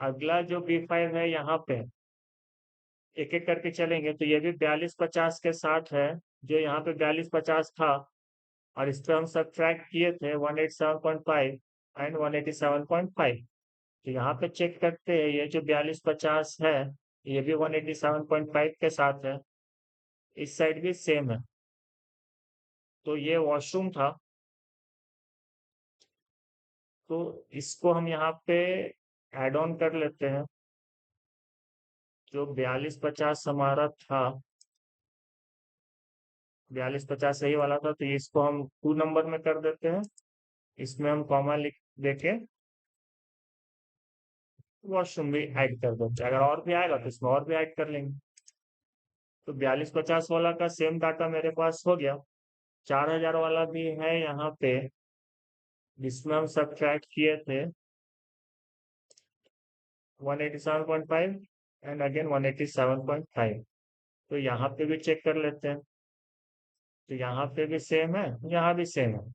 अगला जो B5 है यहाँ पे एक एक करके चलेंगे, तो ये भी 4250 के साथ है, जो यहाँ पे 4250 था। और इस पे हम सब्ट्रैक्ट किए थे 187.5 एंड 187.5। तो यहाँ पे चेक करते हैं, ये जो 4250 है ये भी 187.5 के साथ है, इस साइड भी सेम है। तो ये वॉशरूम था, तो इसको हम यहाँ पे ऐड ऑन कर लेते हैं। जो 4250 हमारा था, 4250 सही वाला था, तो इसको हम 2 नंबर में कर देते हैं। इसमें हम कॉमा लिख देके वॉशरूम भी ऐड कर देते हैं। अगर और भी आएगा तो इसमें और भी ऐड कर लेंगे। तो 4250 वाला का सेम डाटा मेरे पास हो गया। 4000 वाला भी है यहाँ पे, जिसमें हम सब्ट्रैक्ट किए थे 187.5 एंड अगेन 187.5। तो यहाँ पे भी चेक कर लेते हैं। तो यहाँ पे भी सेम है, यहाँ भी सेम है।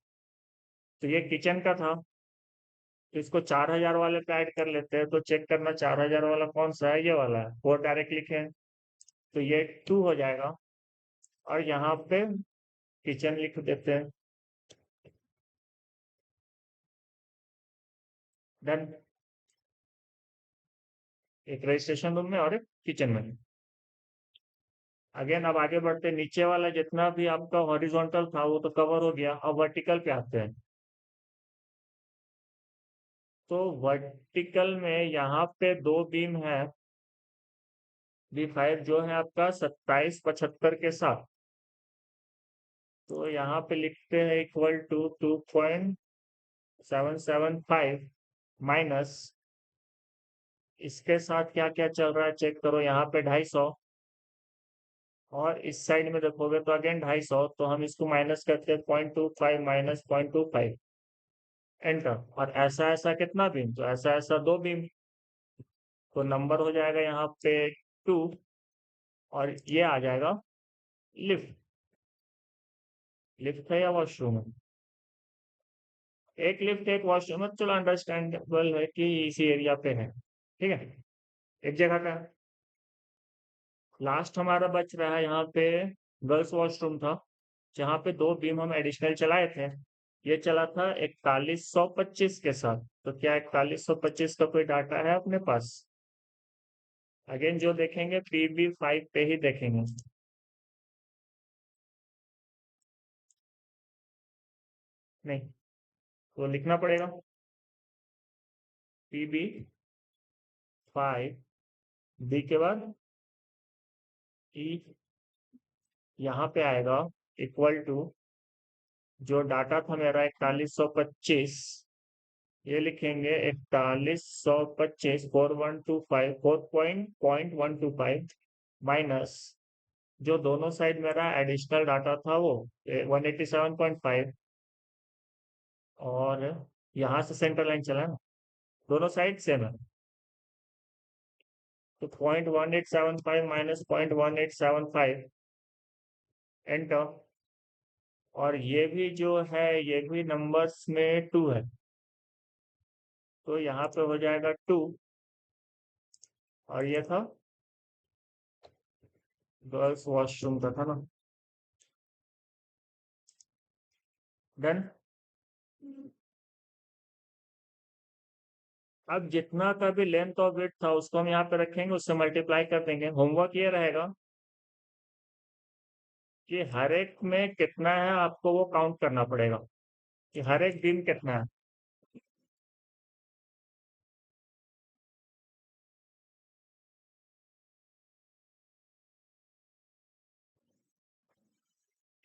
तो ये किचन का था, तो इसको 4000 वाले पे ऐड कर लेते हैं। तो चेक करना 4000 वाला कौन सा है, ये वाला है, 4 डायरेक्ट लिखे हैं, तो ये 2 हो जाएगा। और यहाँ पे किचन लिख देते हैं। डन। एक रजिस्ट्रेशन रूम में और एक किचन में। अगेन अब आगे बढ़ते, नीचे वाला जितना भी आपका हॉरिजॉन्टल था वो तो कवर हो गया। अब वर्टिकल पे आते हैं। तो वर्टिकल में यहाँ पे दो बीम है, B5 जो है आपका 2775 के साथ। तो यहाँ पे लिखते हैं इक्वल टू 2.775 माइनस, इसके साथ क्या क्या चल रहा है चेक करो। यहाँ पे 250, और इस साइड में देखोगे तो अगेन 250। तो हम इसको माइनस करते हैं, 0.25 माइनस 0.25, एंटर। और ऐसा ऐसा कितना बीम, तो ऐसा ऐसा दो बीम। तो नंबर हो जाएगा यहाँ पे 2, और ये आ जाएगा लिफ्ट। लिफ्ट है या वॉशरूम है? एक लिफ्ट एक वॉशरूम है, चलो अंडरस्टैंडेबल है कि इसी एरिया पे है, ठीक है, एक जगह का। लास्ट हमारा बच रहा है यहाँ पे गर्ल्स वॉशरूम था, जहाँ पे दो बीम हम एडिशनल चलाए थे। ये चला था 4125 के साथ। तो क्या 4125 का कोई डाटा है अपने पास? अगेन जो देखेंगे PB5 पे ही देखेंगे। नहीं, तो लिखना पड़ेगा PB5, बी के बाद ई, यहाँ पे आएगा इक्वल टू, जो डाटा था मेरा 4125, ये लिखेंगे 4125, 4125, 4.125 माइनस, जो दोनों साइड मेरा एडिशनल डाटा था वो 187.5, और यहाँ से सेंटर लाइन चला है ना, दोनों साइड सेम है। तो 0.1875 माइनस 0.1875, एंटर। और ये भी जो है ये भी नंबर्स में 2 है, तो यहाँ पे हो जाएगा 2। और ये था गर्ल्स वॉशरूम का था ना। डन। अब जितना का भी लेंथ और विड्थ था उसको हम यहाँ पे रखेंगे, उससे मल्टीप्लाई कर देंगे। होमवर्क ये रहेगा कि हर एक में कितना है आपको वो काउंट करना पड़ेगा, कि हर एक दिन कितना है।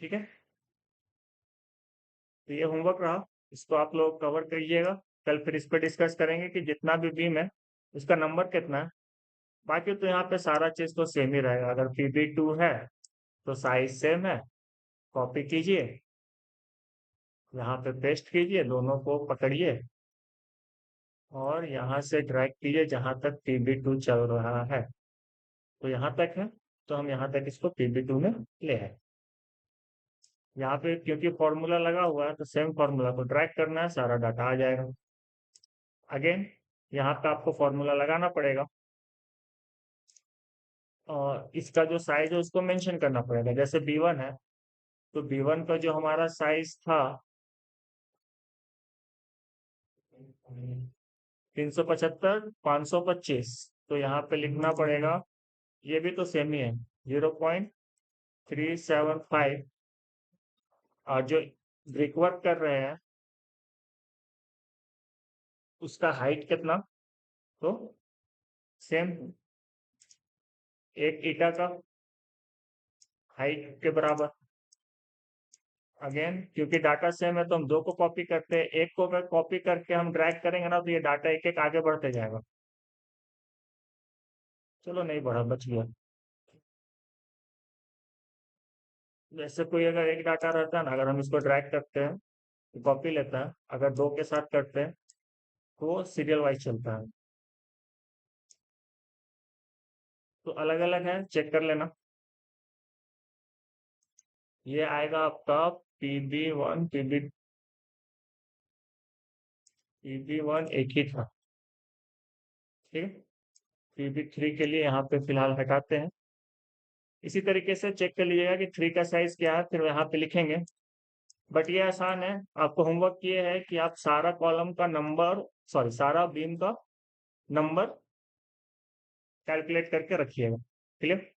ठीक है, तो ये होमवर्क रहा, इसको आप लोग कवर करिएगा। कल फिर इस पर डिस्कस करेंगे कि जितना भी बीम है उसका नंबर कितना है। बाकी तो यहाँ पे सारा चीज तो सेम ही रहेगा। अगर PB2 है तो साइज सेम है, कॉपी कीजिए, यहाँ पे पेस्ट कीजिए, दोनों को पकड़िए और यहाँ से ड्रैग कीजिए जहां तक PB2 चल रहा है। तो यहाँ तक है, तो हम यहाँ तक इसको PB2 में ले आए। यहाँ पे क्योंकि फॉर्मूला लगा हुआ है तो सेम फॉर्मूला को ड्रैग करना है, सारा डाटा आ जाएगा। अगेन यहाँ पे आपको फॉर्मूला लगाना पड़ेगा, और इसका जो साइज है उसको मेंशन करना पड़ेगा। जैसे B1 है, तो B1 का जो हमारा साइज था 375, 525, तो यहाँ पे लिखना पड़ेगा, ये भी तो सेम ही है, 0.375। और जो ब्रिक वर्क कर रहे हैं उसका हाइट कितना, तो सेम एक ईटा का हाइट के बराबर। अगेन क्योंकि डाटा सेम है तो हम दो को कॉपी करते हैं, एक को अगर कॉपी करके हम ड्रैग करेंगे ना तो ये डाटा एक एक आगे बढ़ते जाएगा। चलो नहीं बढ़ा, बच गया। जैसे कोई अगर एक डाटा रहता है ना, अगर हम इसको ड्रैग करते हैं, कॉपी लेता है, अगर दो के साथ करते हैं तो सीरियल वाइज चलता है। तो अलग अलग है, चेक कर लेना। ये आएगा आपका PB1 PB1 एक ही था, ठीक है। PB3 के लिए यहाँ पे फिलहाल हटाते हैं। इसी तरीके से चेक कर लीजिएगा कि 3 का साइज क्या है, फिर यहाँ पे लिखेंगे। बट ये आसान है, आपको होमवर्क ये है कि आप सारा कॉलम का नंबर, सॉरी सारा बीम का नंबर कैलकुलेट करके रखिएगा। क्लियर?